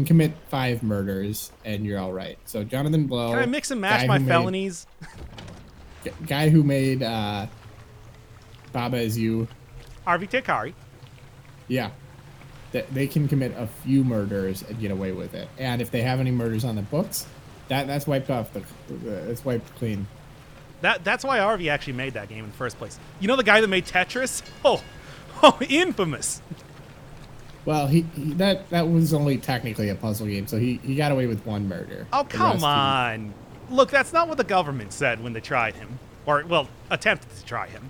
commit 5 murders and you're all right. So Jonathan Blow. Can I mix and match my felonies? Guy who made Baba Is You. Harvey Tekari. Yeah. They can commit a few murders and get away with it. And if they have any murders on the books, that's wiped off. It's wiped clean. That's why Harvey actually made that game in the first place. You know the guy that made Tetris? Oh, infamous. Well, that was only technically a puzzle game, so he got away with 1 murder. Oh, come on. Look, that's not what the government said when they tried him. Or, well, attempted to try him.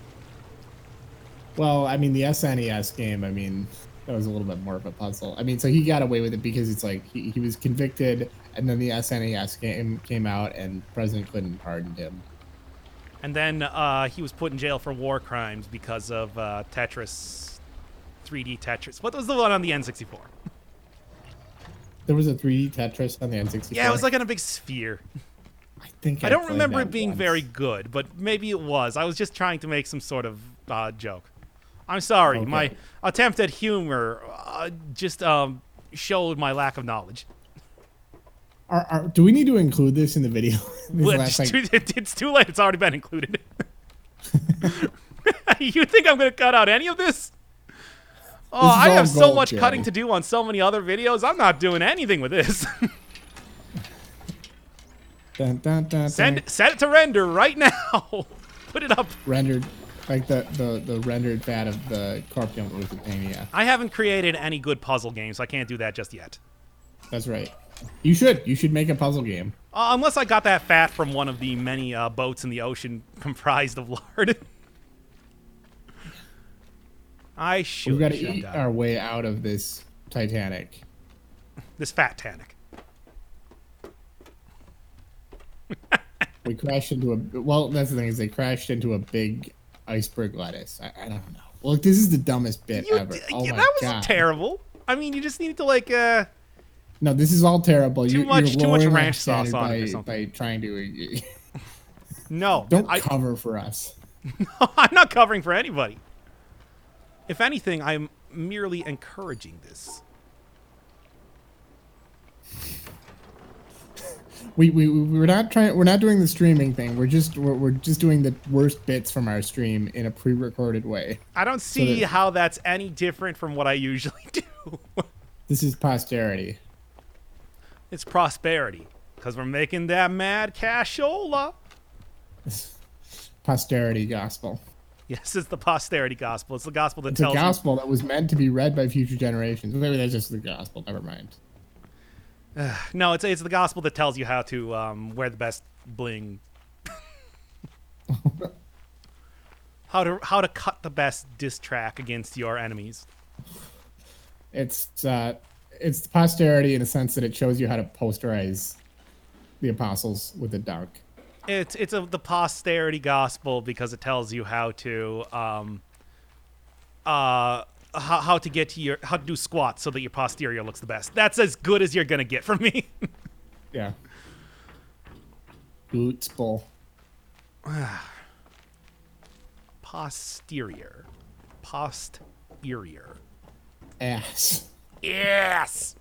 Well, the SNES game, that was a little bit more of a puzzle. So he got away with it because it's like he was convicted, and then the SNES game came out, and President Clinton pardoned him. And then he was put in jail for war crimes because of Tetris, 3D Tetris. What was the one on the N64? There was a 3D Tetris on the N64. Yeah, it was like in a big sphere. I don't played remember that it being once. very good, but maybe it was. I was just trying to make some sort of joke. I'm sorry. Okay. My attempt at humor just showed my lack of knowledge. Do we need to include this in the video? Well, it's too late. It's already been included. You think I'm going to cut out any of this? Oh, I have so much cutting to do on so many other videos. I'm not doing anything with this. Dun, dun, dun, Set it to render right now. Put it up. Rendered, like the rendered fat of the corpulent Lusitania. I haven't created any good puzzle games, so I can't do that just yet. That's right. You should make a puzzle game. Unless I got that fat from one of the many boats in the ocean comprised of lard. I should. We've got to eat our way out of this Titanic. This fat Titanic. We crashed into a. Well, that's the thing is they crashed into a big iceberg lettuce. I don't know. Look, this is the dumbest bit ever. Oh my that was God. terrible. I mean, you just needed to like. No, this is all terrible. Too much ranch sauce on it or something. By trying to. No, don't cover for us. No, I'm not covering for anybody. If anything, I'm merely encouraging this. We're not trying. We're not doing the streaming thing. We're just doing the worst bits from our stream in a pre-recorded way. I don't see how that's any different from what I usually do. This is posterity. It's prosperity because we're making that mad cashola. Posterity gospel. Yes, it's the posterity gospel. It's the gospel that It's tells a gospel that was meant to be read by future generations. Maybe that's just the gospel. Never mind. No, it's the gospel that tells you how to wear the best bling. how to cut the best diss track against your enemies. It's posterity in the sense that it shows you how to posterize the apostles with a dunk. It's the posterity gospel because it tells you how to how to get to how to do squats so that your posterior looks the best. That's as good as you're gonna get from me. Yeah. Boots bull. Posterior. Ass. Yes.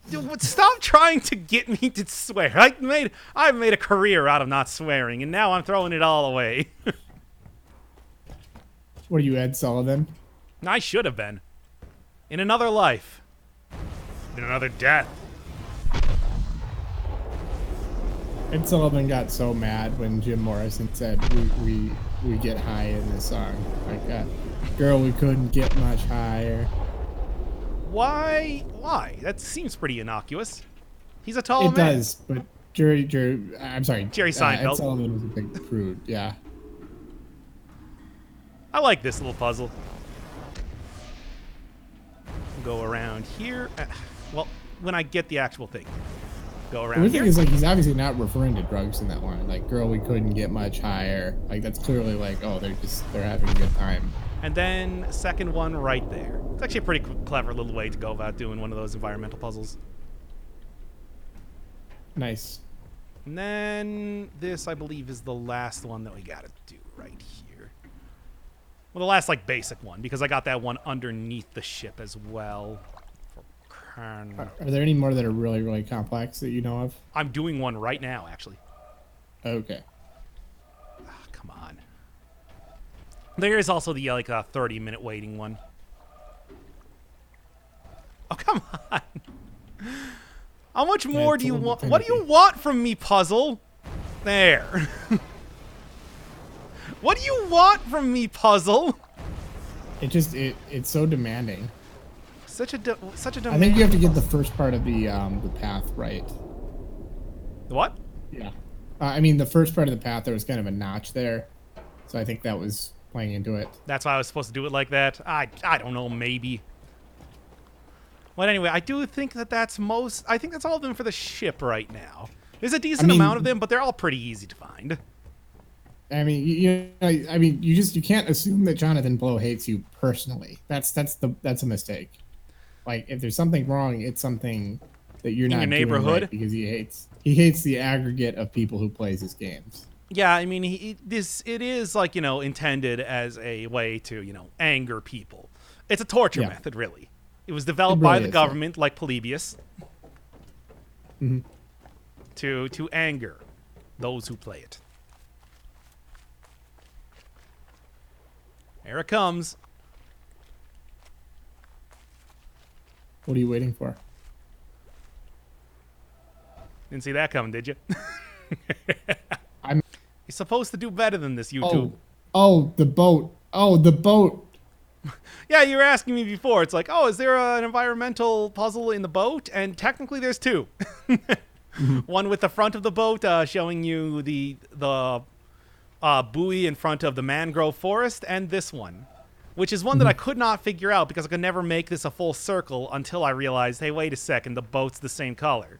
Dude, stop trying to get me to swear. I've made a career out of not swearing, and now I'm throwing it all away. What are you, Ed Sullivan? I should have been. In another life. In another death. Ed Sullivan got so mad when Jim Morrison said we get high in this song. Like, girl, we couldn't get much higher. Why? That seems pretty innocuous. He's a tall man. It does, but Jerry Seinfeld. Ed Sullivan was a big prude, yeah. I like this little puzzle. Go around here. Well, when I get the actual thing. Go around The here. thing is, like, he's obviously not referring to drugs in that line. Like, girl, we couldn't get much higher. Like, that's clearly like, oh, they're having a good time. And then second one right there. It's actually a pretty clever little way to go about doing one of those environmental puzzles. Nice. And then this, I believe, is the last one that we gotta do right here. Well, the last, like, basic one, because I got that one underneath the ship as well. Are there any more that are really, really complex that you know of? I'm doing one right now, actually. Okay. Oh, come on. There is also the, like, 30-minute waiting one. Oh, come on. How much more do you want? What do you want from me, puzzle? There. What do you want from me, puzzle? It's so demanding. Such a demand. I think you have to get the first part of the path right. What? Yeah. I mean, the first part of the path, there was kind of a notch there. So I think that was playing into it. That's why I was supposed to do it like that? I don't know, maybe. But anyway, I do think that's I think that's all of them for the ship right now. There's a decent amount of them, but they're all pretty easy to find. You can't assume that Jonathan Blow hates you personally. That's a mistake. Like if there's something wrong, it's something that you're In your not doing neighborhood? right because he hates the aggregate of people who plays his games. Yeah, I mean, it is like, intended as a way to, anger people. It's a torture Yeah. method, really. It was It developed by really the is, government, like Polybius, yeah. to anger those who play it. Here it comes. What are you waiting for? Didn't see that coming, did you? I'm. You're supposed to do better than this, YouTube. Oh, the boat. Oh, the boat. Yeah, you were asking me before. It's like, oh, is there an environmental puzzle in the boat? And technically, there's two. One with the front of the boat showing you the buoy in front of the mangrove forest, and this one, which is one that I could not figure out because I could never make this a full circle until I realized, hey, wait a second, the boat's the same color.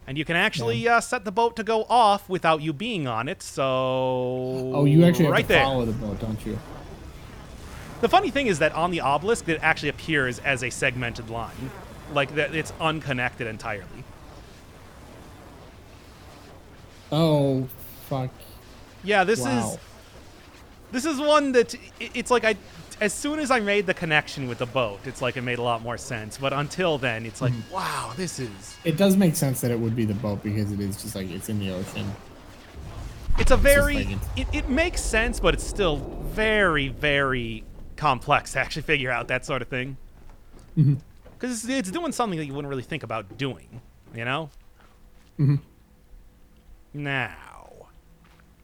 And you can actually set the boat to go off without you being on it, so... Oh, you actually have right to there. follow the boat, don't you? The funny thing is that on the obelisk, it actually appears as a segmented line. Like, that it's unconnected entirely. Oh, fuck. Yeah, this Wow. is one that it's like as soon as I made the connection with the boat, it's like it made a lot more sense. But until then, it's like, wow, this is... It does make sense that it would be the boat because it is just like it's in the ocean. It's a just very... like It makes sense, but it's still very, very complex to actually figure out that sort of thing. Because it's doing something that you wouldn't really think about doing, you know? Now...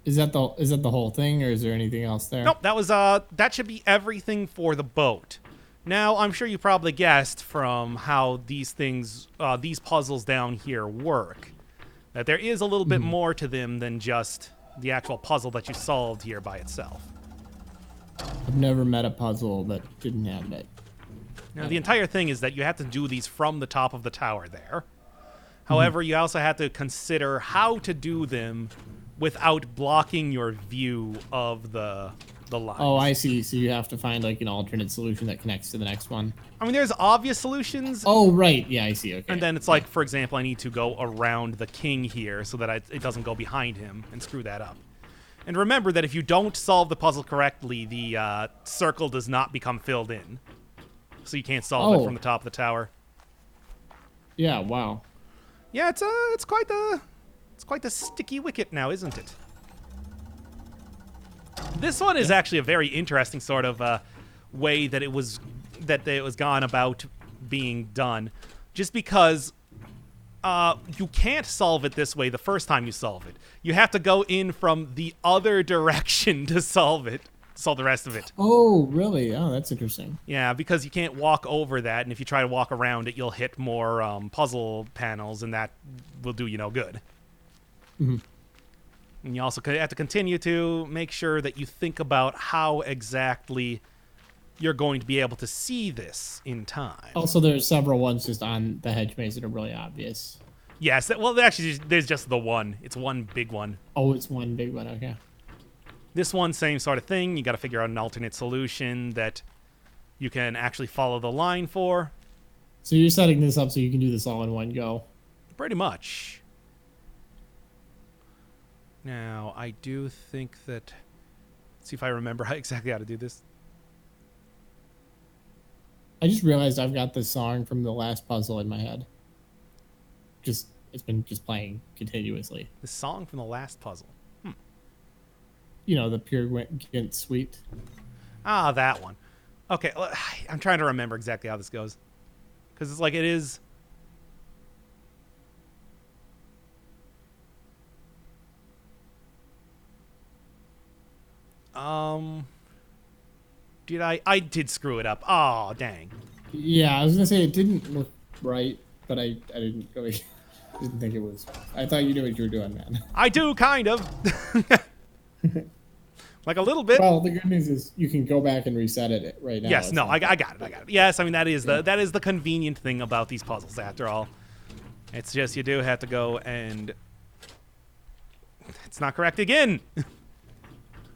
Is that the whole thing, or is there anything else there? Nope, that should be everything for the boat. Now, I'm sure you probably guessed from how these puzzles down here work, that there is a little bit more to them than just the actual puzzle that you solved here by itself. I've never met a puzzle that didn't have it. Now, the entire thing is that you have to do these from the top of the tower there. However, you also have to consider how to do them without blocking your view of the lines. Oh, I see. So you have to find like an alternate solution that connects to the next one. I mean, there's obvious solutions. Oh, right. Yeah, I see. Okay. And then it's like, for example, I need to go around the king here so that it doesn't go behind him and screw that up. And remember that if you don't solve the puzzle correctly, the circle does not become filled in. So you can't solve it from the top of the tower. Yeah, wow. Yeah, it's quite the sticky wicket now, isn't it? This one is actually a very interesting sort of way that it was gone about being done, just because you can't solve it this way the first time you solve it. You have to go in from the other direction to solve the rest of it. Oh, really? Oh, that's interesting. Yeah, because you can't walk over that, and if you try to walk around it, you'll hit more puzzle panels, and that will do you no good. And you also have to continue to make sure that you think about how exactly you're going to be able to see this in time. Also, there's several ones just on the hedge maze that are really obvious. Yes, well, actually, there's just the one. It's one big one. Oh, it's one big one. Okay. This one, same sort of thing. You got to figure out an alternate solution that you can actually follow the line for. So you're setting this up so you can do this all in one go. Pretty much. Now, I do think that... Let's see if I remember exactly how to do this. I just realized I've got this song from the last puzzle in my head. It's been just playing continuously. The song from the last puzzle. You know, the Pure Gint Suite. Ah, that one. Okay, I'm trying to remember exactly how this goes. Because it's like it is... I did screw it up. Oh, dang. Yeah, I was gonna say it didn't look right, but I didn't really didn't think it was. I thought you knew what you were doing, man. I do, kind of. Like a little bit. Well, the good news is you can go back and reset it right now. Yes, no, I got it. Yes, I mean that is the convenient thing about these puzzles. After all, it's just you do have to go and it's not correct again.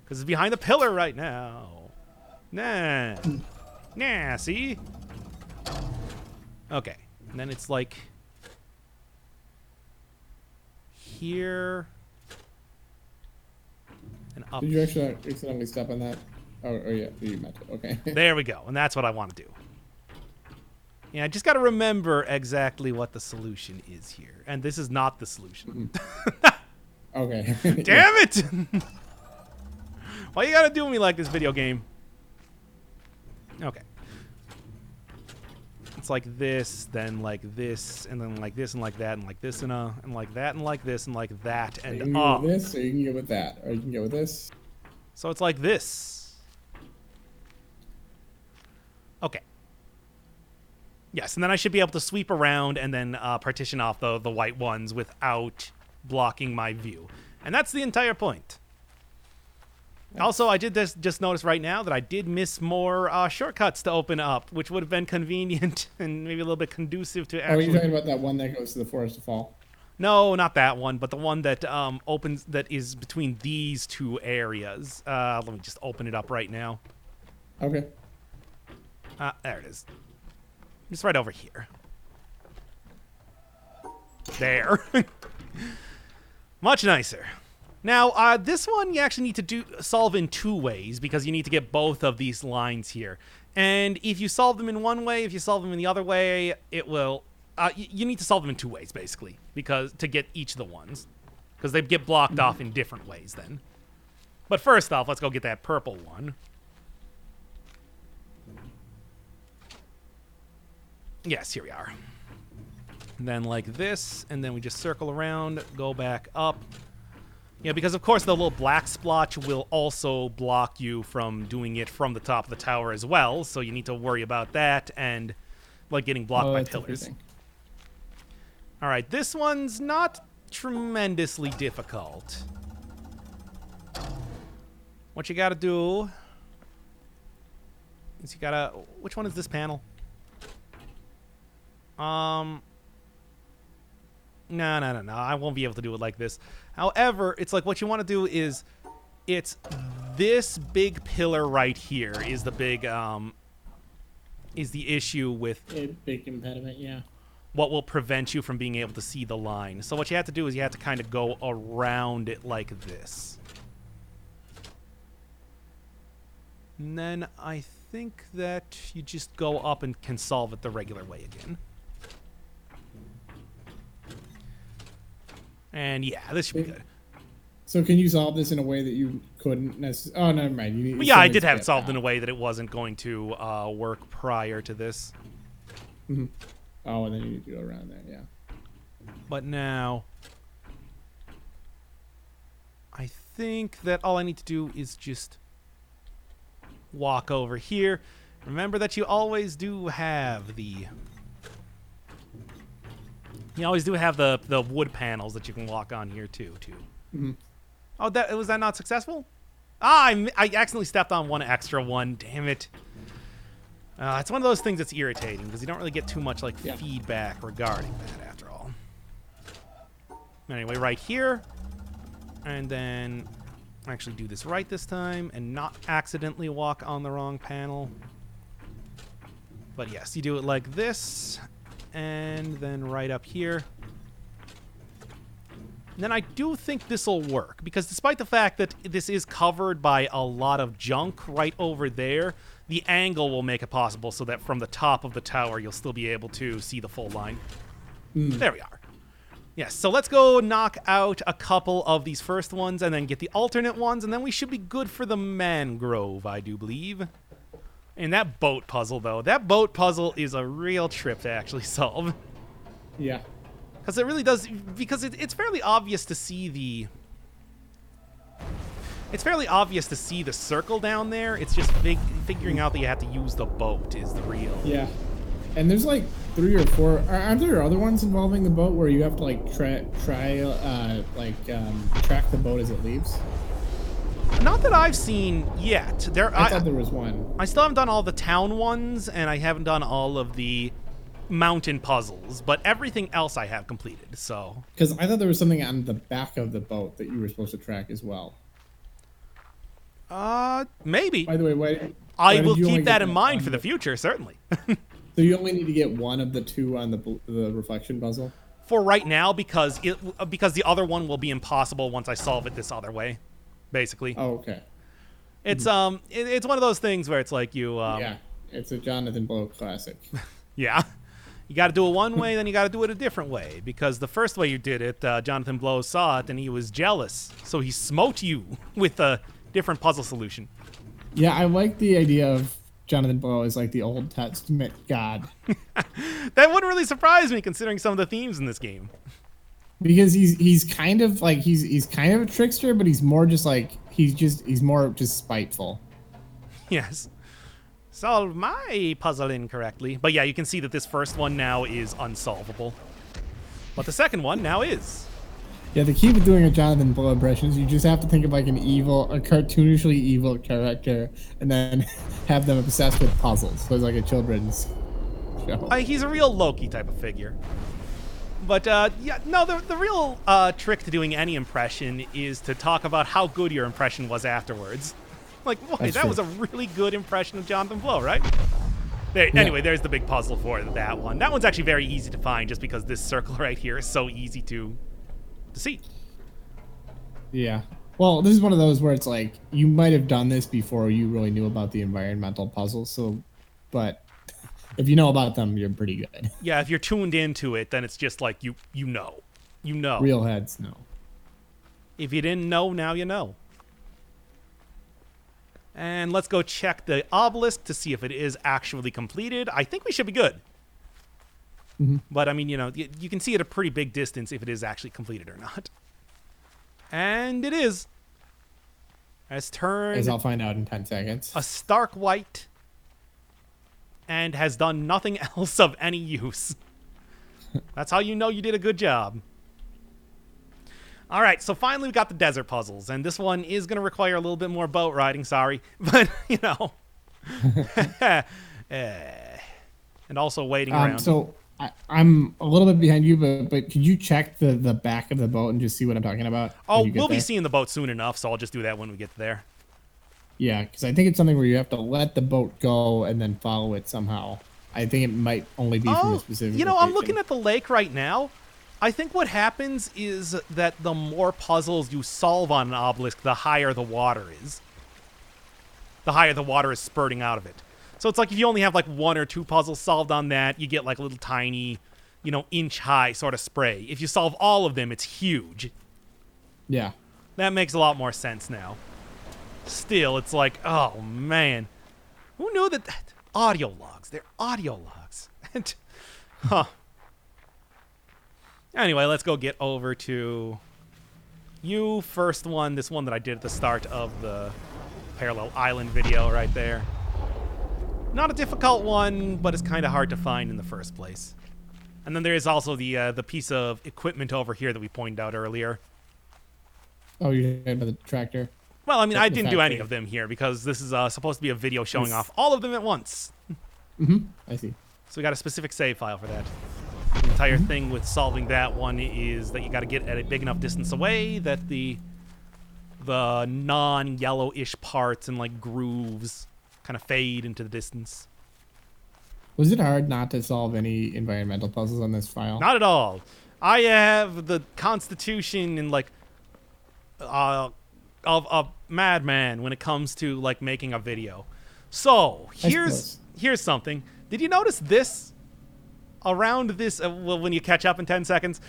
Because it's behind the pillar right now. Nah. Nah, see? Okay. And then it's like... here... and up. Did you actually accidentally step on that? Oh yeah, you meant to. Okay. There we go. And that's what I want to do. Yeah, I just got to remember exactly what the solution is here. And this is not the solution. Okay. Damn it! Why you gotta do me like this, video game? Okay. It's like this, then like this, and then like this, and like that, and like this, and like that, and like this, and like that, and you can go with this, or you can go with that, or you can go with this. So it's like this. Okay. Yes, and then I should be able to sweep around and then partition off the white ones without blocking my view. And that's the entire point. Nice. Also, I did just notice right now that I did miss more shortcuts to open up, which would have been convenient and maybe a little bit conducive to actually... Oh, you're talking about that one that goes to the Forest of Fall? No, not that one, but the one that opens, that is between these two areas. Let me just open it up right now. Okay. There it is. Just right over here. There. Much nicer. Now, this one you actually need to solve in two ways, because you need to get both of these lines here. And if you solve them in one way, if you solve them in the other way, it will... you need to solve them in two ways, basically, because to get each of the ones. Because they get blocked off in different ways then. But first off, let's go get that purple one. Yes, here we are. And then like this, and then we just circle around, go back up. Yeah, because of course the little black splotch will also block you from doing it from the top of the tower as well, so you need to worry about that and like getting blocked by pillars. Alright, this one's not tremendously difficult. What you gotta do is you gotta... Which one is this panel? No. I won't be able to do it like this. However, it's like what you want to do is... It's this big pillar right here is the big... is the issue with... A big impediment, yeah. What will prevent you from being able to see the line. So what you have to do is you have to kind of go around it like this. And then I think that you just go up and can solve it the regular way again. And yeah, this should be good. So can you solve this in a way that you couldn't necessarily... Oh, never mind. Well, yeah, I did have it solved in a way that it wasn't going to work prior to this. Mm-hmm. Oh, and then you need to go around there, yeah. But now, I think that all I need to do is just walk over here. Remember that you always do have the... You always do have the wood panels that you can walk on here too. Mm-hmm. Oh, was that not successful? Ah, I accidentally stepped on one extra one. Damn it. It's one of those things that's irritating because you don't really get too much like feedback regarding that after all. Anyway, right here. And then actually do this right this time and not accidentally walk on the wrong panel. But yes, you do it like this. And then right up here. And then I do think this will work, because despite the fact that this is covered by a lot of junk right over there, the angle will make it possible so that from the top of the tower you'll still be able to see the full line. There we are. Yes, so let's go knock out a couple of these first ones and then get the alternate ones, and then we should be good for the Mangrove, I do believe. And that boat puzzle, though, that boat puzzle is a real trip to actually solve. Yeah. Because it really does, because it's fairly obvious to see the... It's fairly obvious to see the circle down there. It's just figuring out that you have to use the boat is the real... Yeah. And there's like 3 or 4... Aren't there other ones involving the boat where you have to like track the boat as it leaves? Not that I've seen yet. I thought there was one. I still haven't done all the town ones, and I haven't done all of the mountain puzzles, but everything else I have completed, so... Because I thought there was something on the back of the boat that you were supposed to track as well. Maybe. By the way, why I will did you only keep that get in that mind on for the future, certainly. So you only need to get one of the two on the reflection puzzle? For right now, because the other one will be impossible once I solve it this other way, basically. Oh, okay. It's it's one of those things where it's like you Yeah, it's a Jonathan Blow classic. yeah, you got to do it one way, then you got to do it a different way, because the first way you did it, Jonathan Blow saw it and he was jealous, so he smote you with a different puzzle solution. Yeah, I like the idea of Jonathan Blow as like the Old Testament god. That wouldn't really surprise me considering some of the themes in this game. Because he's kind of like he's kind of a trickster, but he's more just like he's more just spiteful. Yes. Solve my puzzle incorrectly. But yeah, you can see that this first one now is unsolvable. But the second one now is. Yeah, the key to doing a Jonathan Blow impression is you just have to think of like a cartoonishly evil character, and then have them obsessed with puzzles. So it's like a children's show. He's a real Loki type of figure. But yeah, no, the real trick to doing any impression is to talk about how good your impression was afterwards. Like, boy, that was a really good impression of Jonathan Blow, right? There, yeah. Anyway, there's the big puzzle for that one. That one's actually very easy to find just because this circle right here is so easy to see. Yeah. Well, this is one of those where it's like you might have done this before you really knew about the environmental puzzles. So, but if you know about them, you're pretty good. Yeah, if you're tuned into it, then it's just like you know. Real heads know. If you didn't know, now you know. And let's go check the obelisk to see if it is actually completed. I think we should be good. Mm-hmm. But, I mean, you know, you can see at a pretty big distance if it is actually completed or not. And it is. Has turned... As I'll find out in 10 seconds. A stark white. And has done nothing else of any use. That's how you know you did a good job. All right, so finally we got the desert puzzles, and this one is going to require a little bit more boat riding, sorry. But, you know. And also waiting around. So I'm a little bit behind you, but could you check the back of the boat and just see what I'm talking about? Oh, we'll be seeing the boat soon enough, so I'll just do that when we get there. Yeah, because I think it's something where you have to let the boat go and then follow it somehow. I think it might only be from a specific you know, location. I'm looking at the lake right now. I think what happens is that the more puzzles you solve on an obelisk, the higher the water is. The higher the water is spurting out of it. So it's like if you only have like one or two puzzles solved on that, you get like a little tiny, you know, inch-high sort of spray. If you solve all of them, it's huge. Yeah. That makes a lot more sense now. Still, it's like, oh, man. Who knew that? Audio logs. They're audio logs. Huh. Anyway, let's go get over to you. First one, this one that I did at the start of the Parallel Island video right there. Not a difficult one, but it's kind of hard to find in the first place. And then there is also the piece of equipment over here that we pointed out earlier. Oh, you're talking about the tractor? Well, I mean, I didn't do any of them here because this is supposed to be a video showing off all of them at once. Mm-hmm. I see. So we got a specific save file for that. The entire thing with solving that one is that you got to get at a big enough distance away that the non-yellowish parts and like grooves kind of fade into the distance. Was it hard not to solve any environmental puzzles on this file? Not at all. I have the constitution and like of a madman when it comes to like making a video. So here's something. Did you notice this? Around this, well, when you catch up in 10 seconds,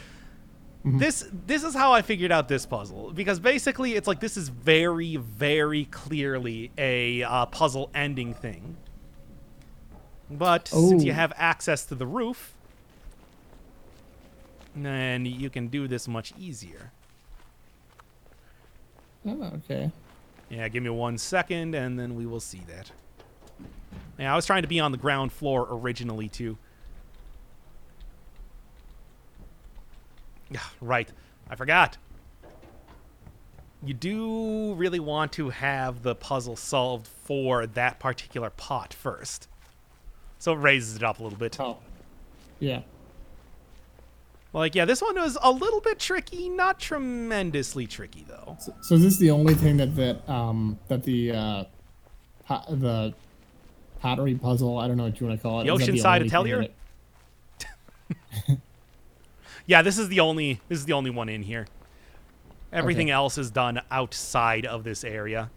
this is how I figured out this puzzle. Because basically, it's like this is very, very clearly a puzzle ending thing. But since you have access to the roof, then you can do this much easier. Oh, okay. Yeah, give me 1 second, and then we will see that. Yeah, I was trying to be on the ground floor originally, too. Right. I forgot. You do really want to have the puzzle solved for that particular pot first. So it raises it up a little bit. Oh. Yeah. Like, yeah, this one was a little bit tricky, not tremendously tricky though. So is this the only thing that the pottery puzzle, I don't know what you want to call it, The is that the Oceanside only thing Atelier? that Yeah, this is the only one in here. Everything Okay. else is done outside of this area.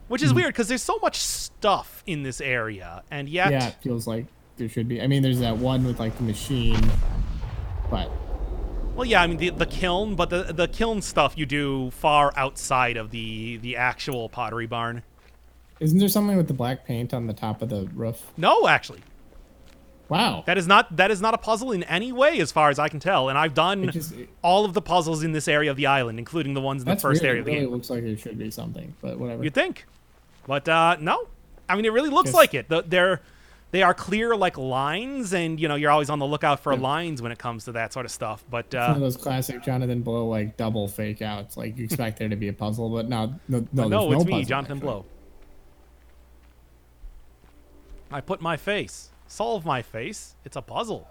Which is weird because there's so much stuff in this area, and yet Yeah, it feels like there should be. I mean, there's that one with like the machine, but well, yeah, I mean the kiln, but the kiln stuff you do far outside of the actual pottery barn. isn't there something with the black paint on the top of the roof? No, actually. Wow. That is not a puzzle in any way, as far as I can tell. And I've done all of the puzzles in this area of the island, including the ones in the first weird. area of the It really game. looks like there should be something, but whatever. You'd think, but no. I mean, it really looks Guess- like it. They are clear like lines, and you're always on the lookout for lines when it comes to that sort of stuff. But One of those classic Jonathan Blow like double fake outs. Like you expect there to be a puzzle, but no, there's no it's me, puzzle, Jonathan actually. Blow. I put my face. Solve my face. It's a puzzle.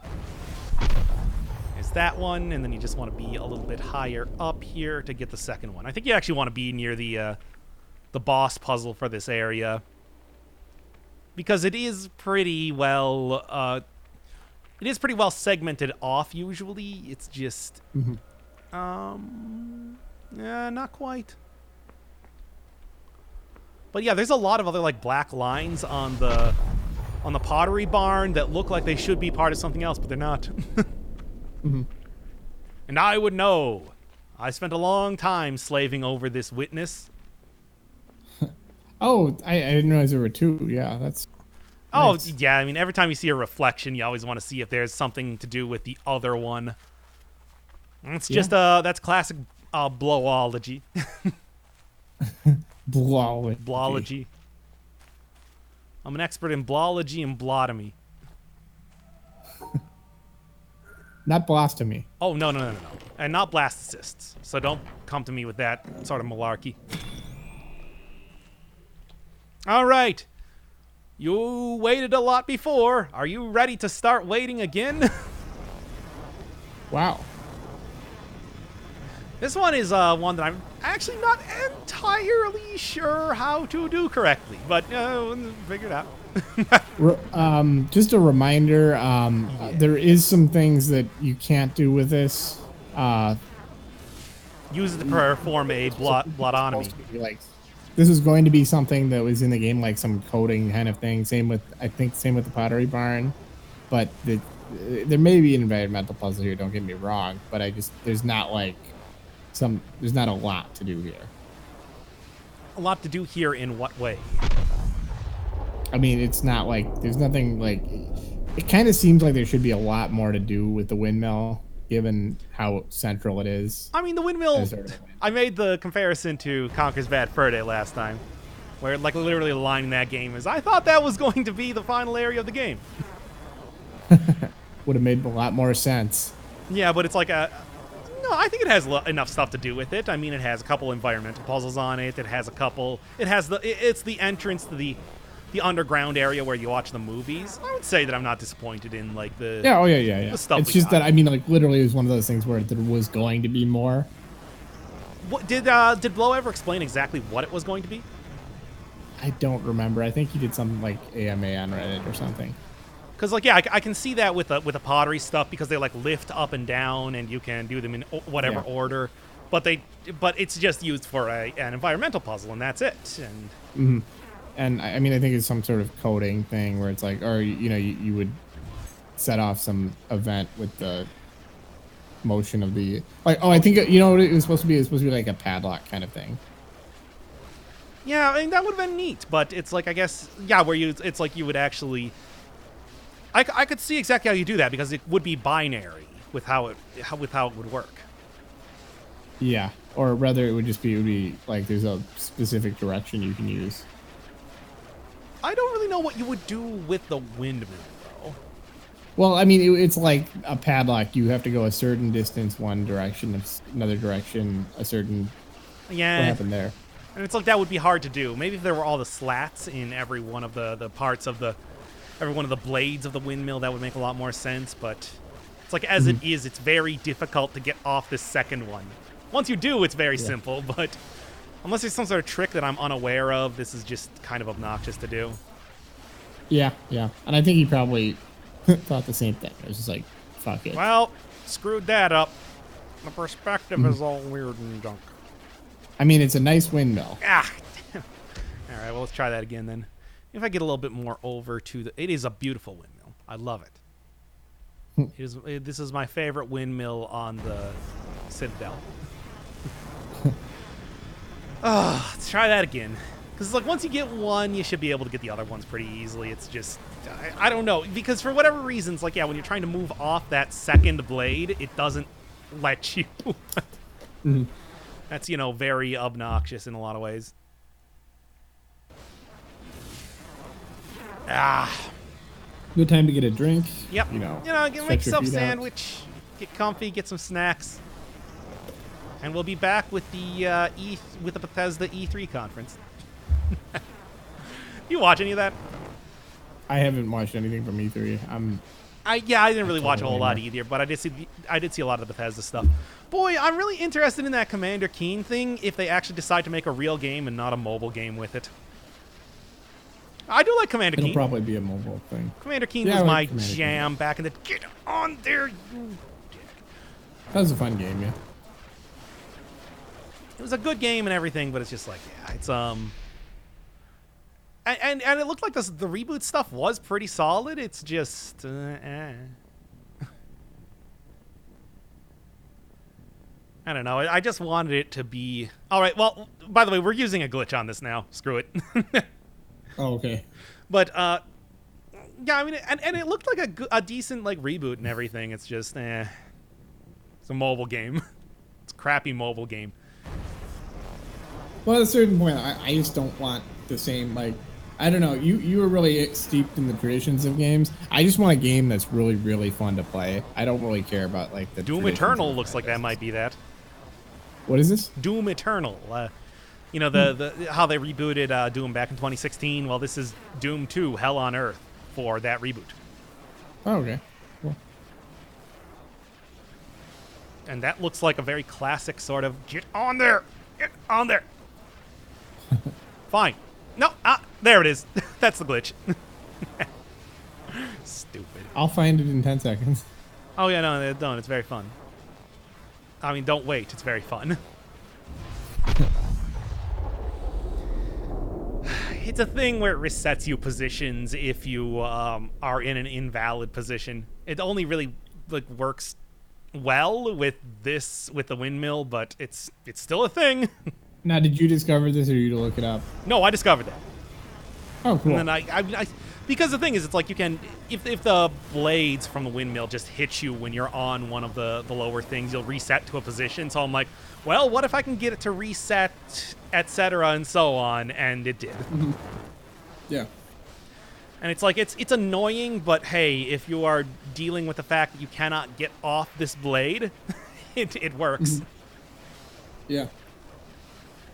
There's that one, and then you just want to be a little bit higher up here to get the second one. I think you actually want to be near the boss puzzle for this area, because it is pretty well segmented off. Usually, it's just yeah, not quite. But yeah, there's a lot of other like black lines on the pottery barn that look like they should be part of something else, but they're not. And I would know. I spent a long time slaving over this witness. Oh, I didn't realize there were two. Yeah, that's. Oh, nice. yeah, I mean, every time you see a reflection, you always want to see if there's something to do with the other one. It's just, that's classic blowology. Blology. Blology. I'm an expert in blology and blotomy. Not blastomy. Oh, no. And not blastocysts. So don't come to me with that sort of malarkey. All right. You waited a lot before. Are you ready to start waiting again? Wow. This one is one that I'm actually not entirely sure how to do correctly, but we'll figure it out. Just a reminder, there is some things that you can't do with this. Use it to perform a blototomy. Like, this is going to be something that was in the game, like some coding kind of thing. Same with the pottery barn, but there may be an environmental puzzle here. Don't get me wrong, but there's not a lot to do here. A lot to do here in what way? I mean, it's not like there's nothing like. It kind of seems like there should be a lot more to do with the windmill, given how central it is. I mean, the windmill. I made the comparison to Conker's Bad Fur Day last time, where like literally the line in that game is, "I thought that was going to be the final area of the game." Would have made a lot more sense. Yeah, but it's like no, I think it has enough stuff to do with it. I mean, it has a couple environmental puzzles on it. It's the entrance to the underground area where you watch the movies. I would say that I'm not disappointed in like the yeah. the stuff It's we just got. that I mean, like literally, it was one of those things where there was going to be more. What, did Blow ever explain exactly what it was going to be? I don't remember. I think he did something like AMA on Reddit or something. Because like I can see that with the pottery stuff, because they like lift up and down and you can do them in whatever order, but it's just used for an environmental puzzle and that's it. And And I mean, I think it's some sort of coding thing where it's like, or you would set off some event with the motion of the like. Oh, I think what it was supposed to be. It was supposed to be like a padlock kind of thing. Yeah, I mean that would have been neat, but it's like I guess it's like you would actually. I could see exactly how you do that because it would be binary with how it would work. Yeah, or rather, it would be like there's a specific direction you can use. I don't really know what you would do with the windmill, though. Well, I mean, it's like a padlock. You have to go a certain distance one direction, another direction, a certain. Yeah. What happened there? And it's like that would be hard to do. Maybe if there were all the slats in every one of the parts of every one of the blades of the windmill, that would make a lot more sense. But It's like, as it is, it's very difficult to get off this second one. Once you do, it's very simple, but unless there's some sort of trick that I'm unaware of, this is just kind of obnoxious to do. Yeah, yeah. And I think he probably thought the same thing. It was just like, fuck it. Well, screwed that up. The perspective is all weird and junk. I mean, it's a nice windmill. Ah. All right, well, let's try that again then. If I get a little bit more over to the... It is a beautiful windmill. I love it. This is my favorite windmill on the Citadel. Let's try that again. Because it's like, once you get one, you should be able to get the other ones pretty easily. It's just... I don't know. Because for whatever reasons, like, yeah, when you're trying to move off that second blade, it doesn't let you. That's, you know, very obnoxious in a lot of ways. Good time to get a drink. Yep. You know, get make yourself a sandwich, get comfy, get some snacks. And we'll be back with the Bethesda E3 conference. You watch any of that? I haven't watched anything from E3. I didn't really watch a whole lot either, but I did see a lot of the Bethesda stuff. Boy, I'm really interested in that Commander Keen thing if they actually decide to make a real game and not a mobile game with it. I do like Commander Keen. It'll probably be a mobile thing. Commander Keen was my jam back in the... Get on there, you... That was a fun game, yeah. It was a good game and everything, but it's just like, yeah, it's and it looked like the reboot stuff was pretty solid. It's just I don't know. I just wanted it to be all right. Well, by the way, we're using a glitch on this now. Screw it. Oh, okay. But yeah, I mean, and it looked like a decent like reboot and everything. It's just it's a mobile game. It's a crappy mobile game. Well, at a certain point, I just don't want the same, like, I don't know. You were really steeped in the traditions of games. I just want a game that's really, really fun to play. I don't really care about, like, the Doom Eternal looks like that might be that. What is this? Doom Eternal. You know, the how they rebooted Doom back in 2016. Well, this is Doom 2, Hell on Earth, for that reboot. Oh, okay. Cool. And that looks like a very classic sort of, get on there! Get on there! Fine. No, there it is. That's the glitch. Stupid. I'll find it in 10 seconds. Oh, yeah, no, don't. It's very fun. I mean, don't wait. It's very fun. It's a thing where it resets you positions if you are in an invalid position. It only really like works well with the windmill, but it's still a thing. Now, did you discover this, or you to look it up? No, I discovered that. Oh, cool. And then I because the thing is, it's like you can, if the blades from the windmill just hit you when you're on one of the lower things, you'll reset to a position. So I'm like, well, what if I can get it to reset, etc., and so on, and it did. Yeah. And it's like, it's annoying, but hey, if you are dealing with the fact that you cannot get off this blade, it works. Yeah.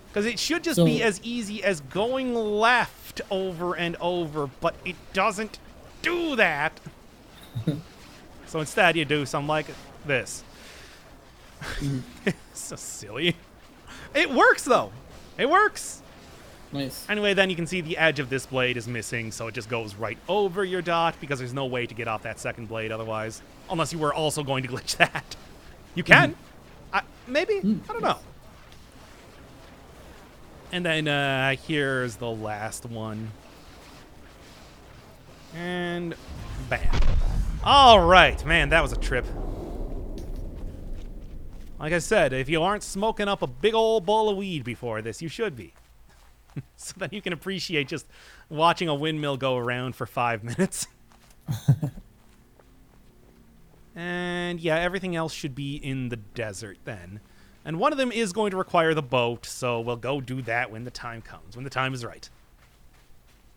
Because it should just be as easy as going left over and over, but it doesn't do that. So instead you do something like this. It's so silly. It works, though. It works. Nice. Anyway, then you can see the edge of this blade is missing, so it just goes right over your dot, because there's no way to get off that second blade otherwise. Unless you were also going to glitch that. You can. Maybe. I don't know. And then here's the last one. And bam. All right, man, that was a trip. Like I said, if you aren't smoking up a big old bowl of weed before this, you should be. So that you can appreciate just watching a windmill go around for 5 minutes. And yeah, everything else should be in the desert then. And one of them is going to require the boat, so we'll go do that when the time comes, when the time is right.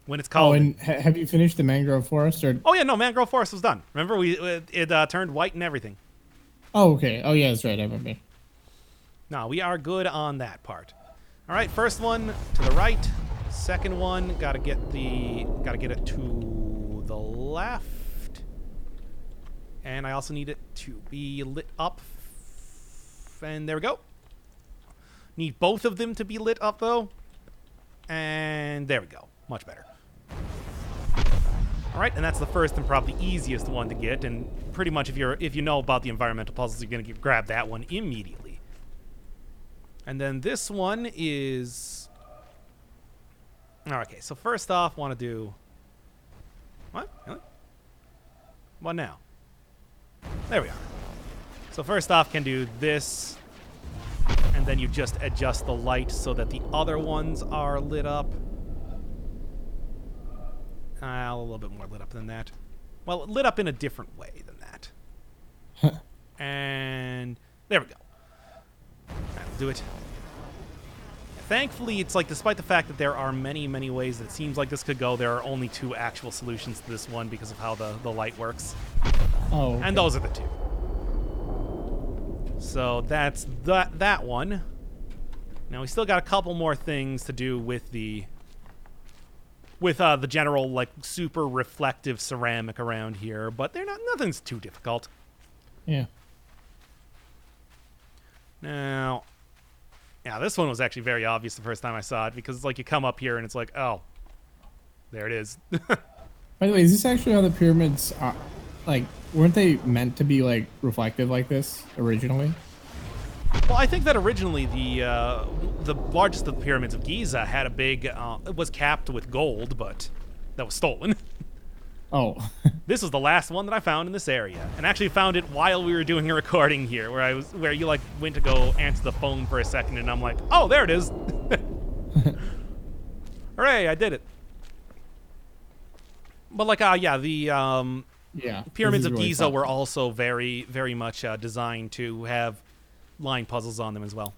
When it's called. Oh, and have you finished the mangrove forest? Or? Oh, yeah, no, Mangrove Forest was done. Remember, it turned white and everything. Oh, okay. Oh, yeah, that's right. I remember. No, we are good on that part. All right, first one to the right. Second one, gotta get it to the left. And I also need it to be lit up. And there we go. Need both of them to be lit up, though. And there we go. Much better. All right, and that's the first and probably easiest one to get. And pretty much if you know about the environmental puzzles, you're going to grab that one immediately. And then this one is... Okay, so first off, want to do... What? Really? What now? There we are. So first off, can do this, and then you just adjust the light so that the other ones are lit up. A little bit more lit up than that. Well, lit up in a different way than that. And there we go. That'll do it. Thankfully, it's like, despite the fact that there are many, many ways that it seems like this could go, there are only 2 actual solutions to this one because of how the light works. Oh. Okay. And those are the 2. So that's that one. Now we still got a couple more things to do with the general like super reflective ceramic around here, but nothing's too difficult. Yeah. Now, yeah, this one was actually very obvious the first time I saw it because it's like you come up here and it's like, oh, there it is. By the way, is this actually how the pyramids are? Like, weren't they meant to be like reflective like this originally? Well, I think that originally the largest of the pyramids of Giza had a big it was capped with gold, but that was stolen. Oh. This was the last one that I found in this area, and actually found it while we were doing a recording here, where you like went to go answer the phone for a second, and I'm like, oh, there it is. Hooray! I did it. But like, yeah, the pyramids of really Giza fun. were also very, very much designed to have line puzzles on them as well.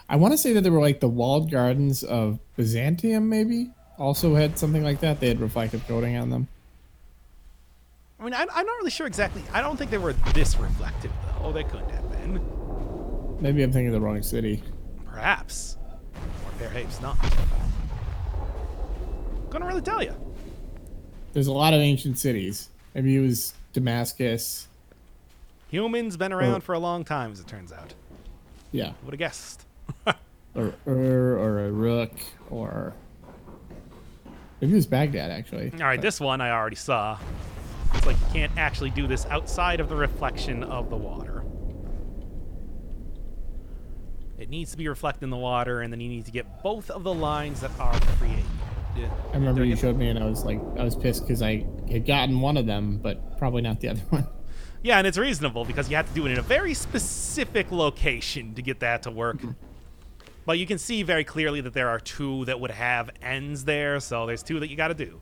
I want to say that they were like the walled gardens of Byzantium, maybe also had something like that. They had reflective coating on them. I mean, I'm not really sure exactly. I don't think they were this reflective, though. They couldn't have been. Maybe I'm thinking of the wrong city. Perhaps. Or perhaps not. Couldn't really tell you. There's a lot of ancient cities. Maybe it was Damascus. Humans been around for a long time, as it turns out. Yeah. Would have guessed. or a Rook, or maybe it was Baghdad, actually. All right, this one I already saw. It's like you can't actually do this outside of the reflection of the water. It needs to be reflected in the water, and then you need to get both of the lines that are created. I remember you showed me, and I was pissed because I had gotten one of them, but probably not the other one. Yeah, and it's reasonable because you have to do it in a very specific location to get that to work. Mm-hmm. But you can see very clearly that there are 2 that would have ends there, so there's 2 that you got to do.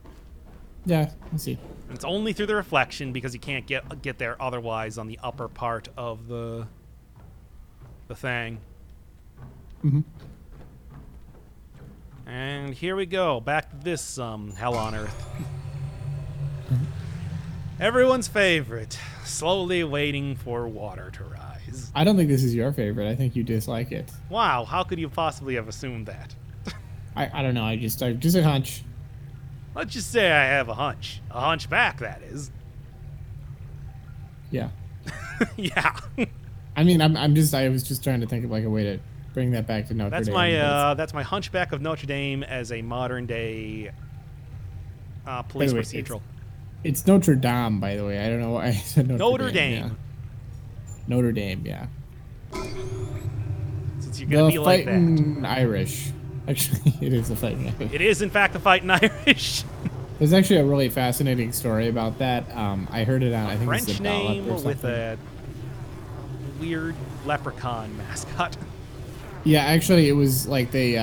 Yeah, I see. And it's only through the reflection because you can't get there otherwise on the upper part of the thing. Mm-hmm. And here we go, back to this hell on earth. Everyone's favorite, slowly waiting for water to rise. I don't think this is your favorite. I think you dislike it. Wow, how could you possibly have assumed that? I don't know. I just a hunch. Let's just say I have a hunch. A hunchback, that is. Yeah. Yeah. I mean, I was just trying to think of like a way to bring that back to Notre Dame. That's my Hunchback of Notre Dame as a modern day police procedural. It's Notre Dame, by the way. I don't know why I said Notre Dame. Yeah. Notre Dame, yeah. Since you're gonna be like that. Fighting Irish. Actually, it is a fighting Irish. It is in fact a fighting Irish. There's actually a really fascinating story about that. I heard it on I think French it's a name dollop or with something. a weird leprechaun mascot. Yeah, actually, it was like they.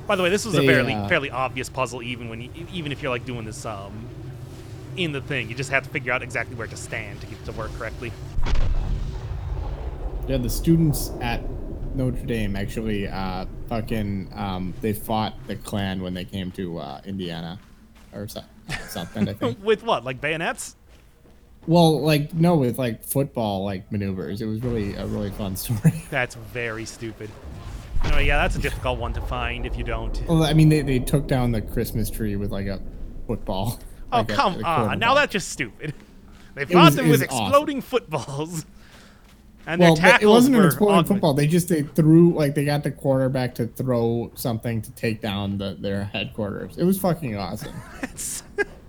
By the way, this was a fairly obvious puzzle, even if you're like doing this in the thing. You just have to figure out exactly where to stand to get it to work correctly. Yeah, the students at Notre Dame actually they fought the Klan when they came to Indiana or South Bend, I think. With what, like bayonets? Well, like no, with like football like maneuvers. It was really a really fun story. That's very stupid. Anyway, yeah, that's a difficult one to find if you don't. Well, I mean, they took down the Christmas tree with like a football. Oh, like come on. Now that's just stupid. They fought them it with was awesome. exploding footballs. And Well, their but tackles it wasn't an were exploding ugly. football. They threw like they got the quarterback to throw something to take down their headquarters. It was fucking awesome.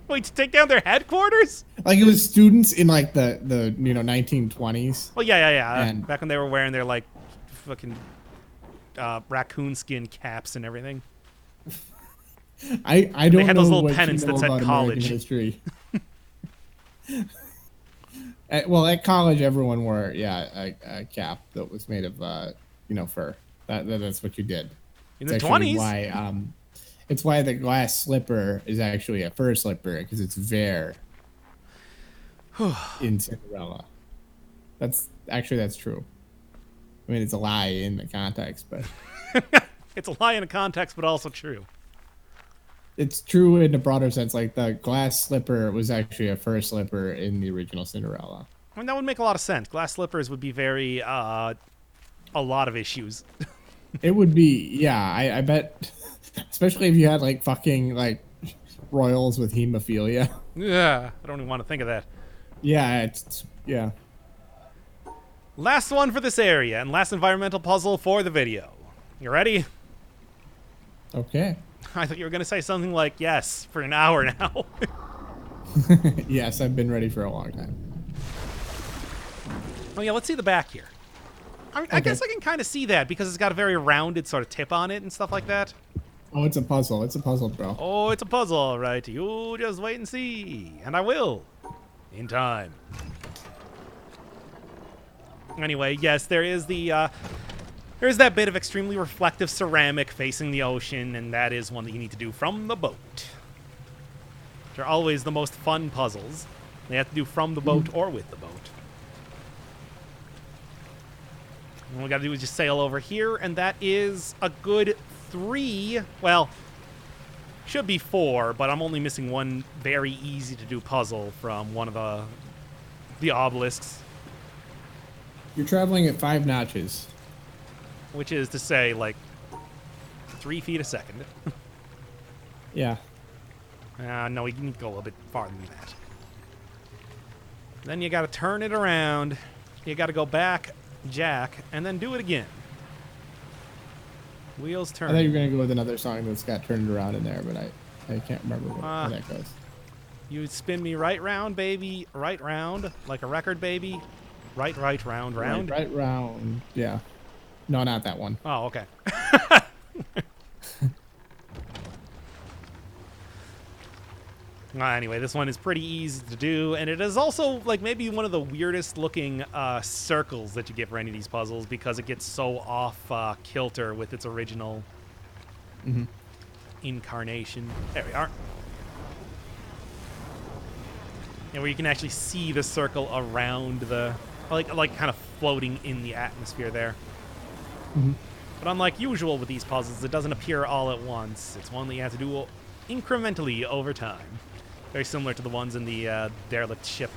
Wait, to take down their headquarters? Like it was students in like the 1920s. Well, yeah. And- Back when they were wearing their like fucking raccoon skin caps and everything. I don't they had know those little what pennants you know that said about college. American history. Well, at college, everyone wore a cap that was made of fur. That's what you did. In It's the actually 20s? why it's why the glass slipper is actually a fur slipper because it's there in Cinderella. That's true. I mean, it's a lie in the context, but It's a lie in a context, but also true. it's true in a broader sense. Like the glass slipper was actually a fur slipper in the original Cinderella. I mean, that would make a lot of sense. Glass slippers would be very, a lot of issues. It would be, yeah. I bet, especially if you had like fucking like royals with hemophilia. Yeah, I don't even want to think of that. Yeah, yeah. Last one for this area, and last environmental puzzle for the video. You ready? Okay. I thought you were going to say something like, yes, for an hour now. Yes, I've been ready for a long time. Oh, yeah, let's see the back here. I guess I can kind of see that because it's got a very rounded sort of tip on it and stuff like that. Oh, it's a puzzle. It's a puzzle, bro. Oh, it's a puzzle, all right. You just wait and see. And I will. In time. Anyway, yes, there is there's that bit of extremely reflective ceramic facing the ocean, and that is one that you need to do from the boat. Which are always the most fun puzzles. They have to do from the boat or with the boat. And all we gotta do is just sail over here, and that is a good 3. Well, should be 4, but I'm only missing one very easy to do puzzle from one of the obelisks. You're traveling at 5 notches. Which is to say, like, 3 feet a second. Yeah. No, you need to go a little bit farther than that. Then you gotta turn it around. You gotta go back, jack, and then do it again. Wheels turn. I thought you were gonna go with another song that's got turned around in there, but I can't remember how that goes. You spin me right round, baby, right round, like a record, baby. Right, round, round. Right round. Yeah. No, not that one. Oh, okay. Anyway, this one is pretty easy to do, and it is also like maybe one of the weirdest looking circles that you get for any of these puzzles because it gets so off kilter with its original incarnation. There we are. And where you can actually see the circle around the, like kind of floating in the atmosphere there. But unlike usual with these puzzles, it doesn't appear all at once. It's one that you have to do incrementally over time. Very similar to the ones in the derelict ship.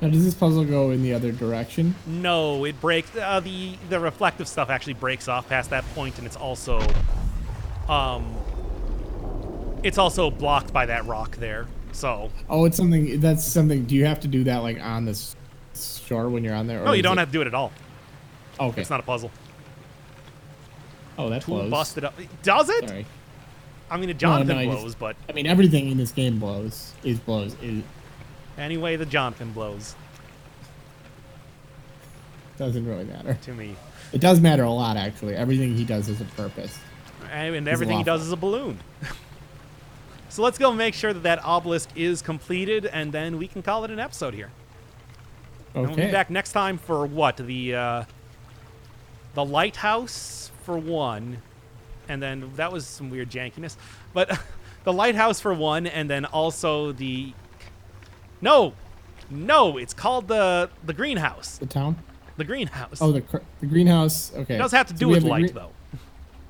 Now, does this puzzle go in the other direction? No, it breaks. The reflective stuff actually breaks off past that point, and it's also blocked by that rock there. So. Oh, it's something. That's something. Do you have to do that like on this shore when you're on there? Or No, you don't have to do it at all. Okay. It's not a puzzle. Oh, that Tool blows. busted up. Does it? Sorry. I mean, the Jonathan I blows, just- but I mean, everything in this game blows. anyway, the Jonathan blows Doesn't really matter. to me. It does matter a lot, actually. Everything he does is a purpose. And everything he lawful. does is a balloon. So let's go make sure that that obelisk is completed, and then we can call it an episode here. And we'll be Okay. back next time for what? The lighthouse for one, and then that was some weird jankiness. But the lighthouse for one, and then also the no, it's called the greenhouse. The town? The greenhouse. Oh, the greenhouse. Okay. It does have to So do we with have the light, though.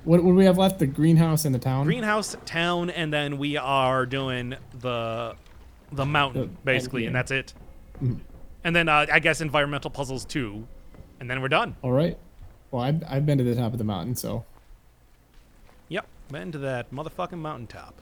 What do we have left? The greenhouse and the town? Greenhouse, town, and then we are doing the mountain, basically, and that's it. And then I guess environmental puzzles too, and then we're done. All right. Well, I've been to the top of the mountain, so. Yep, been to that motherfucking mountaintop.